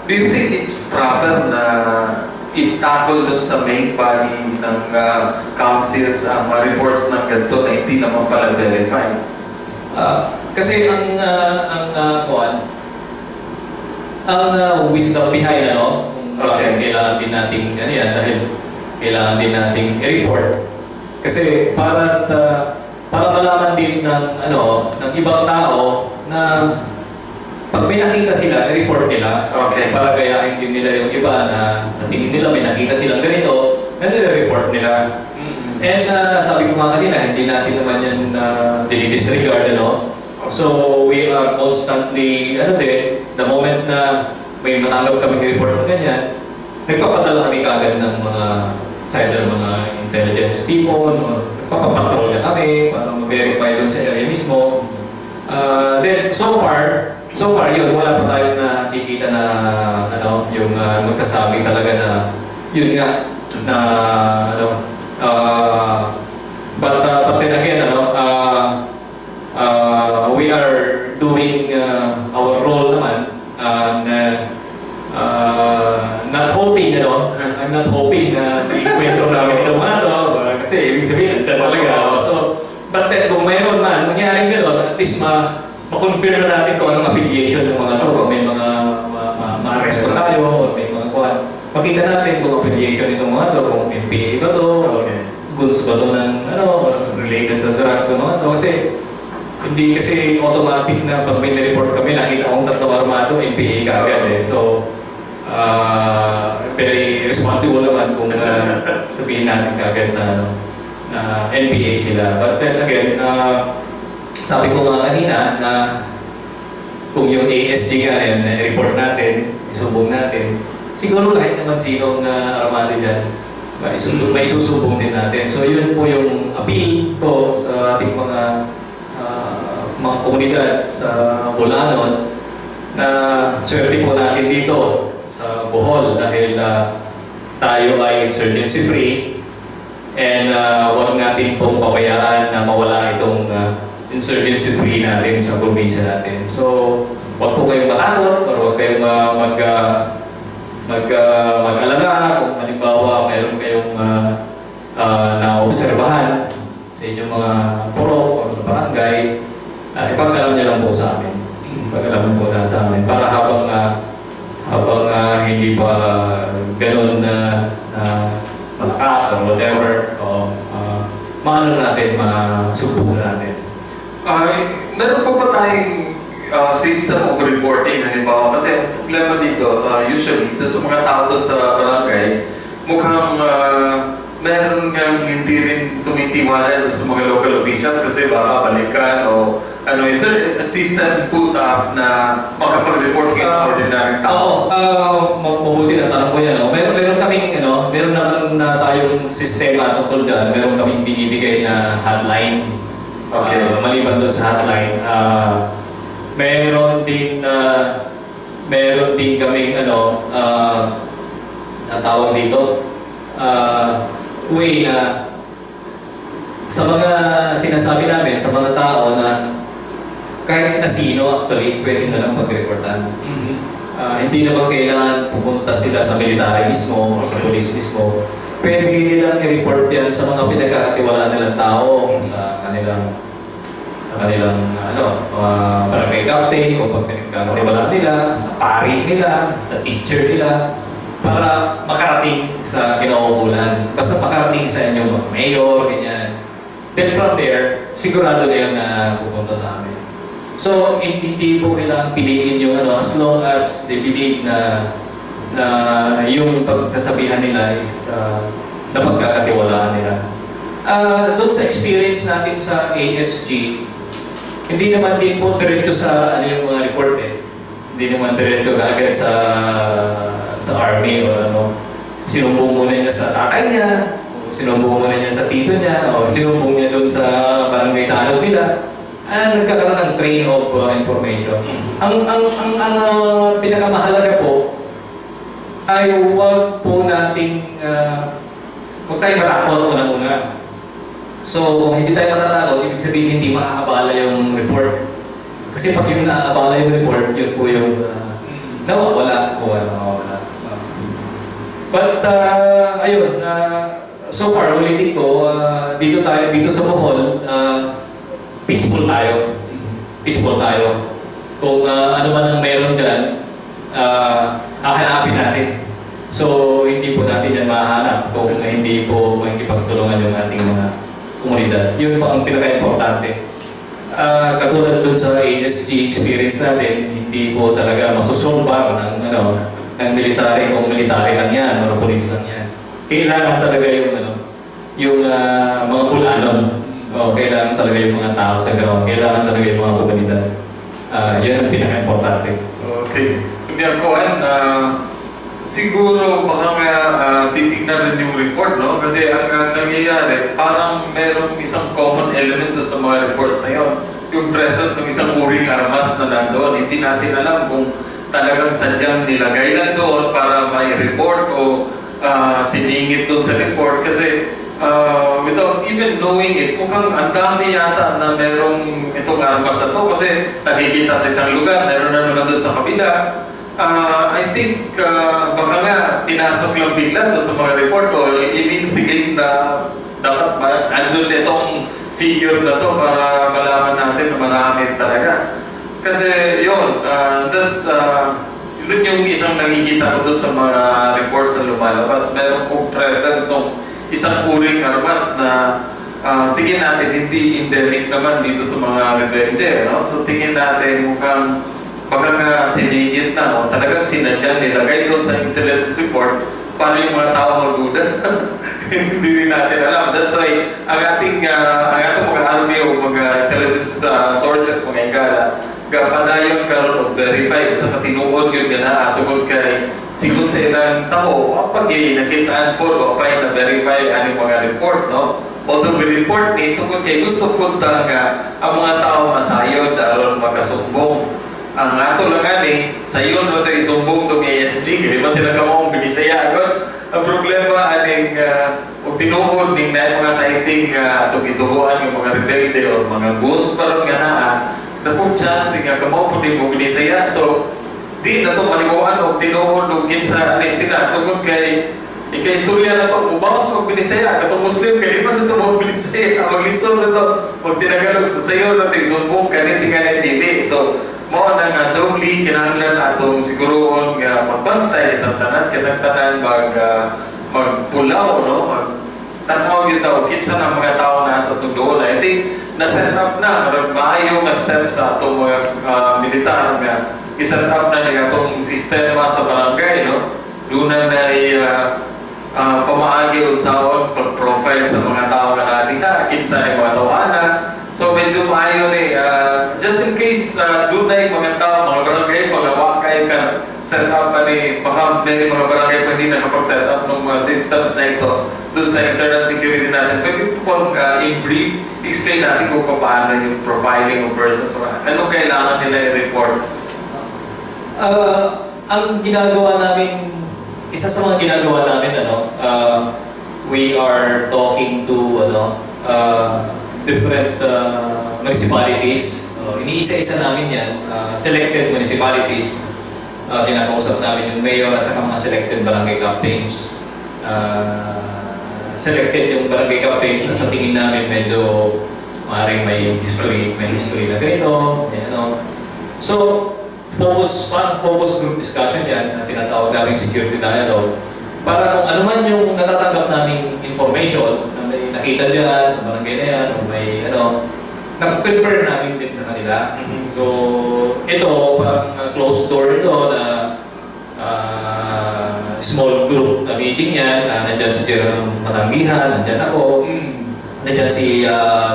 Do you think it's proper na i-tackle dun sa main body ng councils ang mga reports ng ganito na hindi naman pala verified? Kasi ang wisdom behind kung bakit kailangan din nating dahil kailangan din nating i-report. Kasi para malaman din ng ibang tao na pag may nakita sila, i-report nila. Okay. Para gayahin din nila yung iba na sa tingin nila may nakita silang ganito, na nire-report nila. And sabi ko nga kanina, hindi natin naman yan dinidisregard, So we are constantly, the moment na may matanggap kami report ng ganyan, nagpapadala kami kagad ng mga either mga intelligence people, or nagpapapatrol na kami para ma-verify doon sa area mismo. Then so far yun, wala pa tayong nakikita na yung magsasabi talaga na yun nga na but then again we are doing our role naman not hoping I'm not hoping na naikwentro namin ito mga kasi ibig sabihin ito talaga but then kung mayroon man mangyari gano'n at least ma-confirm na natin kung anong affiliation ng mga kung may mga ma-arrest pa tayo o may mga kuhan makita natin kung affiliation itong mga kung MPA ba to goods ba to ng related sa drugs o mga kasi hindi kasi automatic na pag may report kami nakita akong tatlong armado MPA kaagad so very responsible naman kung sabihin natin kaagad na NPA sila but then again sabi ko nga kanina na kung yung ASG nga rin report natin isumbong natin siguro kahit naman sinong armado dyan may isusubong din natin so yun po yung appeal ko sa ating mga komunidad sa Bulanon na swerte po natin dito sa Bohol dahil tayo ay insurgency free and huwag natin pong pabayaan na mawala itong insurgency free natin sa probinsya natin. So, huwag po kayong matakot or huwag kayong mag-alala kung halimbawa mayroon kayong naobserbahan sa inyong mga purok o sa barangay, ipag-alam niyo lang po sa amin. Ipag-alam po na sa amin para habang hindi pa ganun malakas or whatever maano natin, masubok natin. Meron po ba tayong system of reporting halimbawa? Kasi problema dito, usually, sa mga tao sa barangay, mukhang meron nga hindi rin tumitiwala sa mga local officials kasi baka balikan o is there a system put up na makapag-report kayo sa ordinary tao? Mabuti na tanong ko yan. Meron naman na tayong sistema tungkol dyan. Meron kaming binibigay na hotline. Okay. Maliban doon sa hotline. Meron din kaming tawag dito way na sa mga sinasabi namin sa mga tao na kahit na sino actually pwede na lang mag-reportan. Hindi naman kailangan pupunta sila sa military mismo o sa police mismo. Pwede nilang i-report yan sa mga pinagkakatiwalaan nilang tao sa kanilang barangay captain o pag pinagkakatiwalaan nila, sa pari nila, sa teacher nila para makarating sa kinauukulan. Basta makarating sa inyo, mayor, ganyan. Then from there, sigurado na yan na pupunta sa amin. So, hindi po kailangan piliin yung ano, as long as they believe na yung pagsasabihan nila is napagkakatiwalaan nila. Doon sa experience natin sa ASG, hindi naman din po diretso sa ano yung mga report eh. Hindi naman diretso agad sa army o ano. Sinumbong muna niya sa tatay niya, o sinumbong muna niya sa tito niya, o sinumbong niya doon sa barangay tanod nila. Nagkakaroon ng train of information. Ang pinakamahalaga po ay huwag po nating huwag tayo matakot una-una. So, kung hindi tayo matatakot, ibig sabihin hindi makakabala yung report. Kasi pag yung nakakabala yung report, yun po yung nawawala. But, ayun, so far, ulitin ko, dito sa Bohol, peaceful tayo. Peaceful tayo. Kung ano man ang meron dyan, hahanapin natin. So, hindi po natin yan mahanap kung hindi po makikipagtulungan yung ating mga komunidad. Yun po ang pinaka-importante. Katulad dun sa ASG experience natin, hindi po talaga masusolbar ng military kung military lang yan o police lang yan. Kailangan talaga yung mga pulanon. Kailangan talaga yung mga tao sa ground. Kailangan talaga yung mga komunidad. Yun ang pinaka-importante. Okay. Kundi ako, siguro baka nga titignan rin yung report, no? Kasi ang nangyayari, parang merong isang common element sa mga reports na yun. Yung present ng isang uring armas na nandoon. Hindi natin alam kung talagang sadyang nilagay lang doon para may report o siningit doon sa report. Kasi without even knowing it, mukhang ang dami yata na merong itong armas na to kasi nakikita sa isang lugar, meron na naman doon sa kabila. I think baka nga pinasok lang bigla sa mga report o in-instigate na dapat andun itong figure na to para malaman natin na marami talaga. Kasi yun, yun yung isang nakikita ko doon sa mga reports na lumalabas. Meron pong presence ng isang uring armas na tingin natin hindi endemic naman dito sa mga rebelde. No? So tingin natin mukhang baka nga sinigit na, no? Talagang sinadyan nilagay doon sa intelligence report paano yung mga tao magduda. Hindi rin natin alam. That's why ang ating mga army o mga intelligence sources, mga igala, padayon karon og verify sa tinuod yun na tungod kay sigon sa ilang tao pag nakitaan po o pa na verify ang mga report, no? Although report ni tungod kay gusto ko nga ang mga tao masayod aron makasumbong. Ang ato lang sa iyo no tayo isumbong tong ASG, di man sila kamong binisaya agad. Ang problema aning og tinuod ning na mga sighting atong gituhuan yung mga rebelde o mga goons paron nga na kung chance nga kamo po din mo binisaya. So di na to malimuan og tinuod og kinsa sila tungod kay istorya na to ubawas mo binisaya katong Muslim kay man sa to mo binisaya maglisod na to og tinagalog sa sayo na tayo sumbong kanindi nga dili. So mo na nga doubly kinahanglan atong siguroon nga magbantay itong tanan kitang tanan magpulaw, no? Tanaw yun daw kinsa ng mga tao na sa tudoon. I think na-set up na maayo nga step sa atong mga militar nga i-set up na nga itong sistema sa barangay, no? Doon na pamaagi unsaon pag-profile sa mga tao nga natin kinsa yung mga tawanan. So medyo maayo just in case doon na yung mga tao, mga barangay, pag-awa kayo ka set up baka may mga barangay pa hindi na kapag-set up ng mga systems na ito doon sa internal security natin. Pwede po in brief, explain natin kung paano yung profiling of persons o ano kailangan nila i-report. Ang ginagawa namin, isa sa mga ginagawa namin, we are talking to different municipalities. Iniisa-isa namin yan, selected municipalities. Kinakausap namin yung mayor at saka mga selected barangay captains. Selected yung barangay captains na sa tingin namin medyo maaaring may history na ganito. So, focus group discussion yan na tinatawag namin security dialogue para kung ano man yung natatanggap naming information na may nakita dyan sa barangay na yan o may na-confirm namin din sa kanila. Mhm. So, ito, parang closed door ito na small group na meeting yan. Nandyan si Gerald Matanggihan, nandyan ako, nandyan si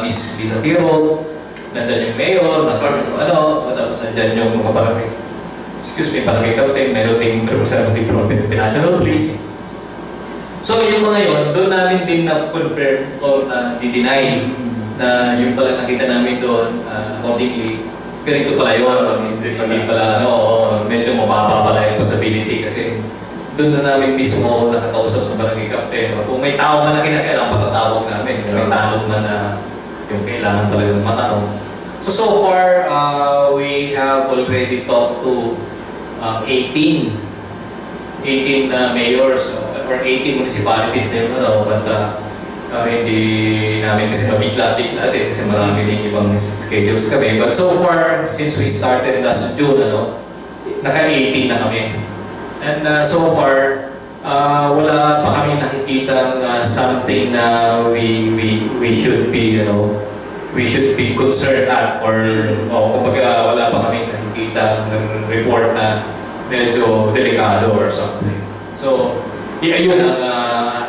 Miss Lisa Tiro, nandyan yung mayor, tapos nandyan yung mga barangay. Excuse me, barangay captain, meron ding representative from National Police. So yung mga yun, doon namin din na-confirm o na-deny na yung pala nakita namin doon, accordingly, ganito pala yun, hindi pala, medyo mababa pala yung possibility kasi doon na namin mismo nakakausap sa barangay captain. Kung may tao man na kinakailangan, pagkatawag namin. Kung may tanong man na yung kailangan talagang matanong. So far, we have already talked to 18 mayors or 18 municipalities na yun, but hindi namin kasi mabigla-bigla din kasi marami din ibang schedules kami. But so far, since we started last June, naka-18 na kami. And so far, wala pa kami nakikita something na we should be, we should be concerned at or kumbaga wala pa kami nakikita ng report na medyo delikado or something. So, yun ang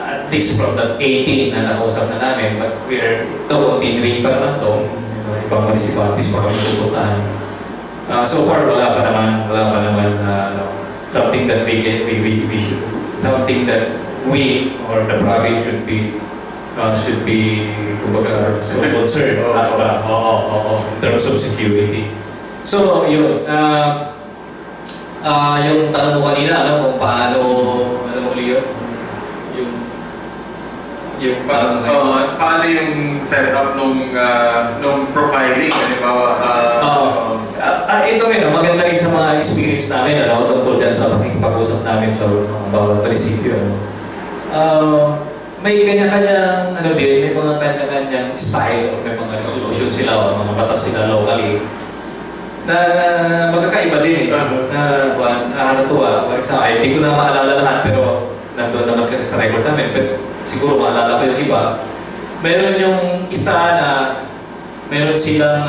at least from that 18 na nakausap na namin, but we're continuing pa naman to. Ibang municipalities pa kami tutukan. So far, wala pa naman something that we should, something that we or the province should be kumbaga so concerned in terms of security. So yun, yung tanong mo kanina, kung paano, uli yun? Yung parang paano yung setup nung profiling, halimbawa? Ito rin, maganda rin sa mga experience namin, tungkol dyan sa pakikipag-usap namin sa bawat munisipyo. May kanya-kanyang, may mga kanya-kanyang style o may mga resolution sila o mga batas sila locally na magkakaiba din na nakakatuwa. For example, hindi ko na maalala lahat pero nandun naman kasi sa record namin, pero siguro maalala ko yung iba. Meron yung isa na meron silang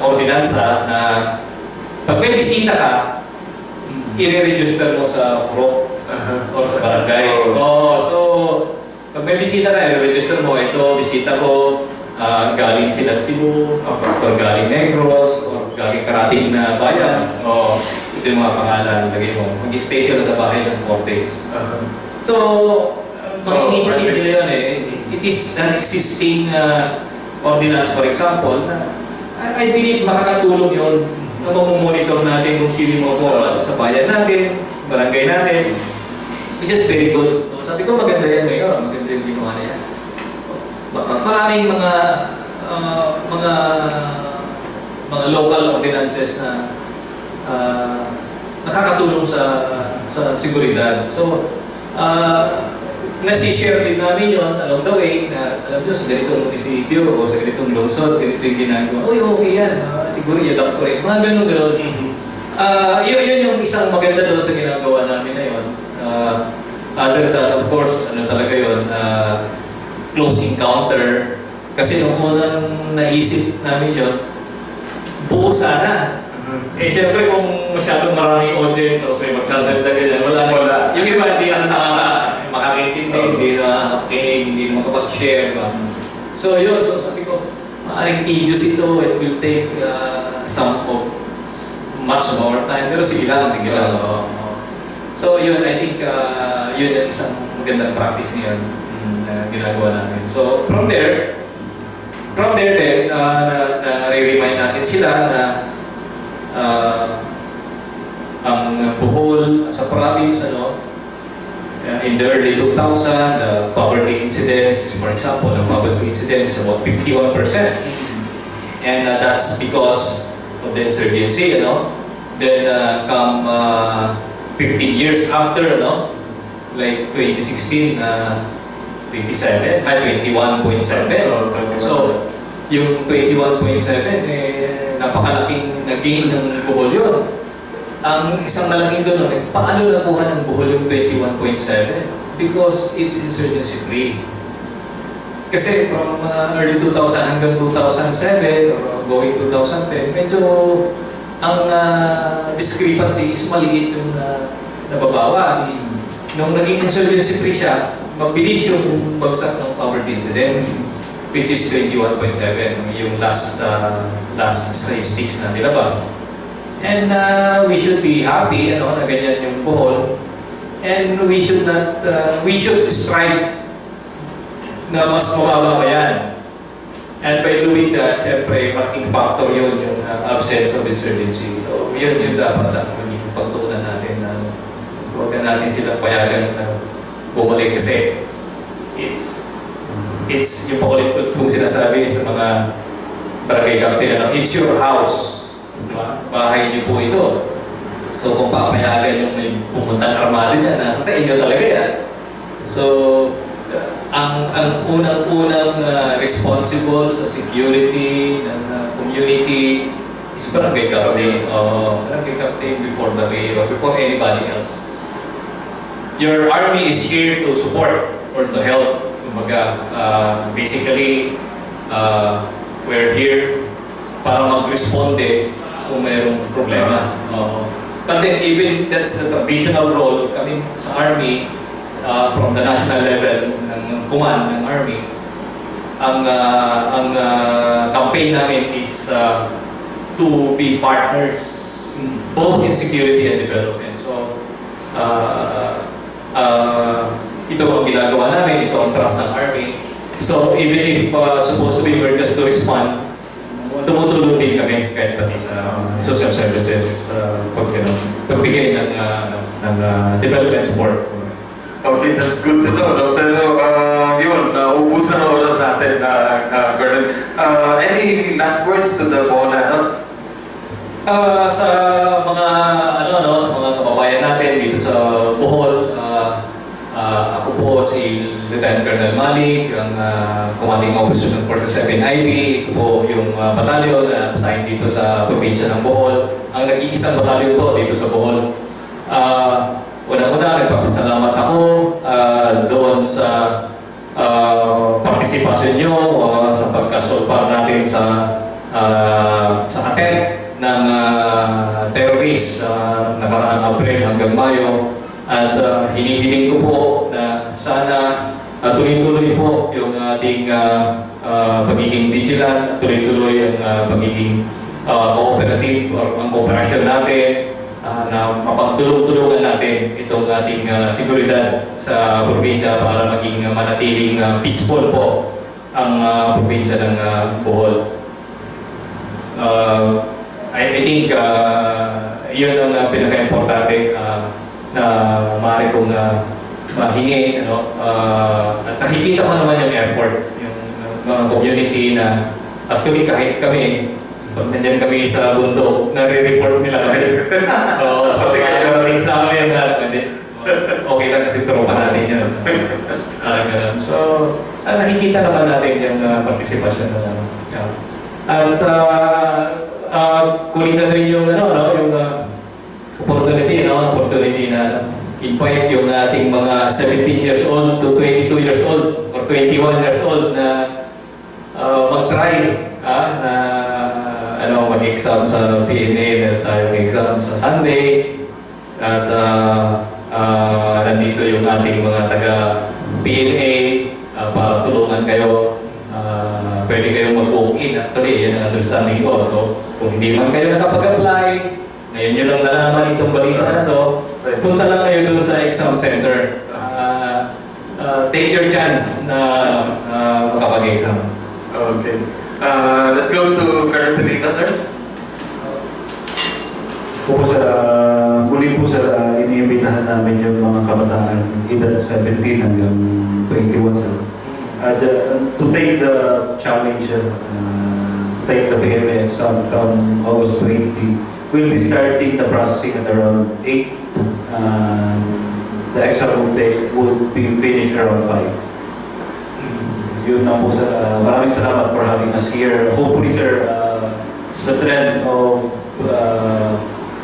ordinansa na pag may bisita ka, i-register mo sa PRO or sa barangay. So pag may bisita ka, i-register mo, ito, bisita ko, galing silang Cebu, or galing Negros, or galing Karating na bayan. Ito yung mga pangalan, lagay mo. Mag-stay sila sa bahay ng 4 days. So, mga initiative nila yun It is an existing ordinance, for example, na I believe makakatulong yun na mamomonitor natin kung sino mo pumasok sa bayan natin, sa barangay natin. Which is very good. Sabi ko, maganda yan ngayon. Maganda yung ginawa na yan. Maraming mga local ordinances na nakakatulong sa seguridad. So, nasi-share din namin yun along the way na alam nyo sa ganitong munisipyo o sa ganitong lungsod, ganito yung ginagawa. Okay yan, siguro i-adapt ko rin. Mga ganun-ganun. Yun yung isang maganda doon sa ginagawa namin na yun. Other than, of course, talaga yun, close encounter. Kasi nung unang naisip namin yun, buo sana. Siyempre kung masyadong maraming audience, tapos may magsasalita ganyan, wala. Yung iba hindi na makakintindi, hindi na nakakakinig, hindi na makapag-share. So yun, so sabi ko, maaaring tedious ito, it will take much more time. Pero sige lang. So yun, I think yun yung isang magandang practice ngayon na ginagawa namin. So from there din, na-remind natin sila na ang Bohol sa province, in the early 2000, the poverty incidence is, for example, the poverty incidence is about 51%. And that's because of the insurgency, Then come 15 years after, like 2016, 21.7. So, yung 21.7, napakalaking nag-gain ng Bohol yun. Ang isang malaking doon, paano nakuha ng Bohol yung 21.7? Because it's insurgency free. Kasi from early 2000 hanggang 2007 or going 2010, medyo ang discrepancy is maliit yung nababawas. Nung naging insurgency free siya, mabilis yung bagsak ng poverty incidence, which is 21.7, yung last statistics na nilabas. And we should be happy na ganyan yung Bohol. And we should strive na mas mababa pa yan. And by doing that, siyempre, malaking factor yun, yung absence of insurgency. So, yun dapat ang maging pagtuunan natin na huwag na natin silang payagan na bumalik kasi it's yung paulit kung sinasabi sa mga barangay captain, it's your house. Diba? Bahay niyo po ito. So, kung papayagan yung may pumuntang armado niya, nasa sa inyo talaga yan. So, ang unang-unang responsible sa security ng community is barangay captain. Barangay captain before the mayor, before anybody else. Your army is here to support or to help. Kumbaga, basically, we're here para mag-responde kung mayroong problema. But then even that's the traditional role kami sa army, from the national level ng command ng army, ang campaign namin is to be partners both in security and development. So ito ang ginagawa namin, ito ang trust ng army. So even if supposed to be we're just to respond, tumutulong din kami kahit pati sa social services pagbigay ng development support. Okay, that's good to know. No? Pero yun, ubus na oras natin, Colonel. Any last words to the Boholanos? Sa mga sa mga kababayan natin dito sa Bohol, ako po si Lieutenant Colonel Malik, ang commanding officer ng 47 IB. Ito po yung batalyon na assigned dito sa probinsya ng Bohol. Ang nag-iisang batalyon po dito sa Bohol. Unang-una, nagpapasalamat ako doon sa partisipasyon nyo sa pagkasolpar natin sa attempt ng terrorist nakaraang April hanggang Mayo. At hinihiling ko po na sana tuloy-tuloy po yung ating pagiging vigilant, tuloy-tuloy ang pagiging cooperative or ang cooperation natin, na mapagtulong-tulungan natin itong ating seguridad sa probinsya para maging manatiling peaceful po ang probinsya ng Bohol. I think yun ang pinaka-importante na maaari kong mahingi. At nakikita ko naman yung effort, yung mga community na actually kahit kami, pag nandiyan kami sa bundok, nare-report nila kami. So, karating sa amin na okay lang kasi tropa natin yun. So, nakikita naman natin yung participation na at kunin na rin yung opportunity na invite yung ating mga 17 years old to 22 years old or 21 years old na mag-try na mag-exam sa PNA. Meron tayong exam sa Sunday at nandito yung ating mga taga-PNA para tulungan kayo. Pwede kayong mag-walk-in. Actually, yan ang understanding ko. So, kung hindi man kayo nakapag-apply, ngayon nyo lang nalaman itong balita na to, punta lang kayo doon sa exam center. Take your chance na makapag-exam. Okay. Let's go to Colonel Salina, sir. Po muli po sa iniimbitahan namin yung mga kabataan, edad 17 hanggang 21 sir. To take the challenge, take the PMA exam come August 20, we'll be starting the processing at around 8. The exam would be finished around 5. Yun na po sir. Maraming salamat for having us here. Hopefully sir, the trend of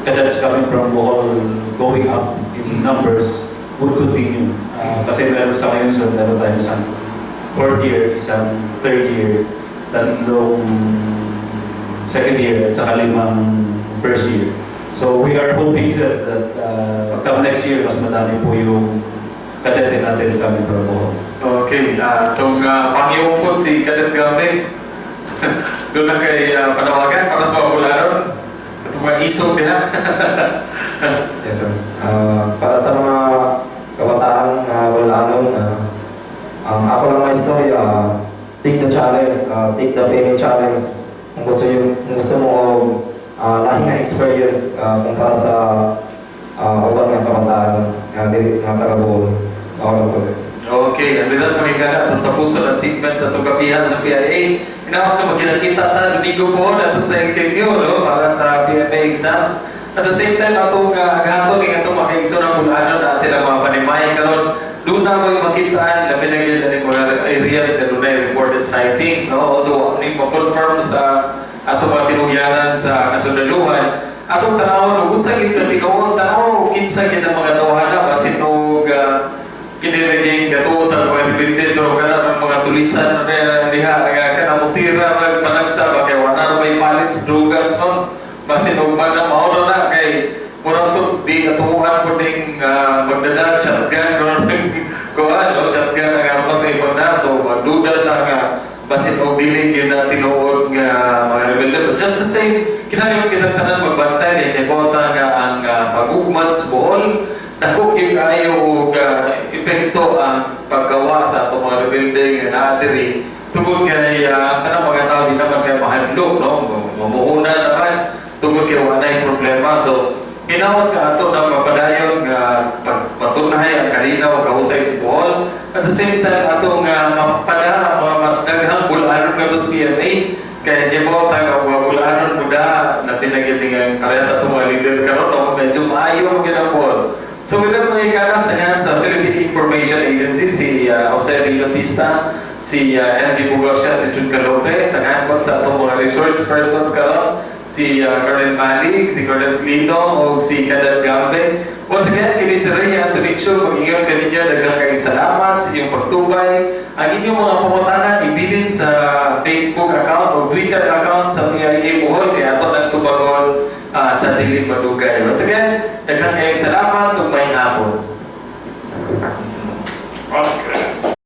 cadets coming from Bohol going up in numbers would continue. Kasi meron sa ngayon sir, meron tayong sample. fourth year, isang third year, tatlong second year, at saka limang first year. So we are hoping that come next year, mas madami po yung kadete natin coming from Bohol. Okay, itong Panginoon po si Cadet Gambe. Doon na kay panawagan para sa mga bularon. Itong mga isog din ha. Yes, sir. Para sa mga kabataan walanon, ako lang may story, take the challenge, take the payment challenge. Kung gusto mo lahing na experience kumpara sa ubang mga kabataan, mga taga-Bohol. Ako lang po, sir. Okay, and with that mga higala, itong tapuso ng segment sa itong kapihan sa PIA. Inawag na magkinakita ta, Domingo po, natin sa HNU, no, para sa PMA exams. At the same time, itong agahaton ng itong makaiso ng bulanon na sila mga panimay karon. Doon na mo yung makitaan, labi na yun ng mga areas na doon na reported sightings, no? Although, ano yung ma-confirm sa atong mga tinugyanan sa kasundaluhan. Atong tanawon, kung sa kita, ikaw ang tanaw, kinsa kita mga tawahan basin o kinilaging gatutan, mga ribindin, pero ka mga tulisan na diha, kanamutira, panagsa, kaya wala na may palits, drugas, no? Basin o man na mauro na, kay murang to, di katuhuan po ding magdadag, shotgun, kuhan, no? Shotgun ang araw sa ibang na, so magduda na nga, basin o dilig yun na tinuod nga mga rebelde. But just the same, kinahanglan kita tanan magbantay, kay kota nga ang pag-ugman sa Bohol, dako yung kayo epekto ang paggawa sa itong mga rebelde nga naadiri. Tungkol kay tanang mga tao din naman kay mahadlok, no? Mamuuna naman, tungkol kay wanay problema. So, ginawag ka ito na mapadayon nga patunahay ang kalinaw kahusay si Bohol. At the same time, atong mapada mga mas daghang bulanon nga sa PMA. Kaya di mo tayo mga bulanon muda na pinagiging karya sa itong mga leader karon, no? Medyo maayo ang ginawag. So with that mga higala, sa Philippine Information Agency, si Jose Rinotista, si Andy Bugosya, si Jun Calope, sa ngayon sa itong mga resource persons karon, si Colonel Malik, si Colonel Slino, o si Cadet Gambe. Once again, kini si Ray Anthony Chu, mag-ingat ka ninyo, daghang kayong salamat sa inyong pagtubay. Ang inyong mga pamutanan, ibilin sa Facebook account o Twitter account sa PIA Bohol, kaya ito nagtubagon sa Dilig Madugay. Once again, daghang kayong salamat, ug maayong hapon.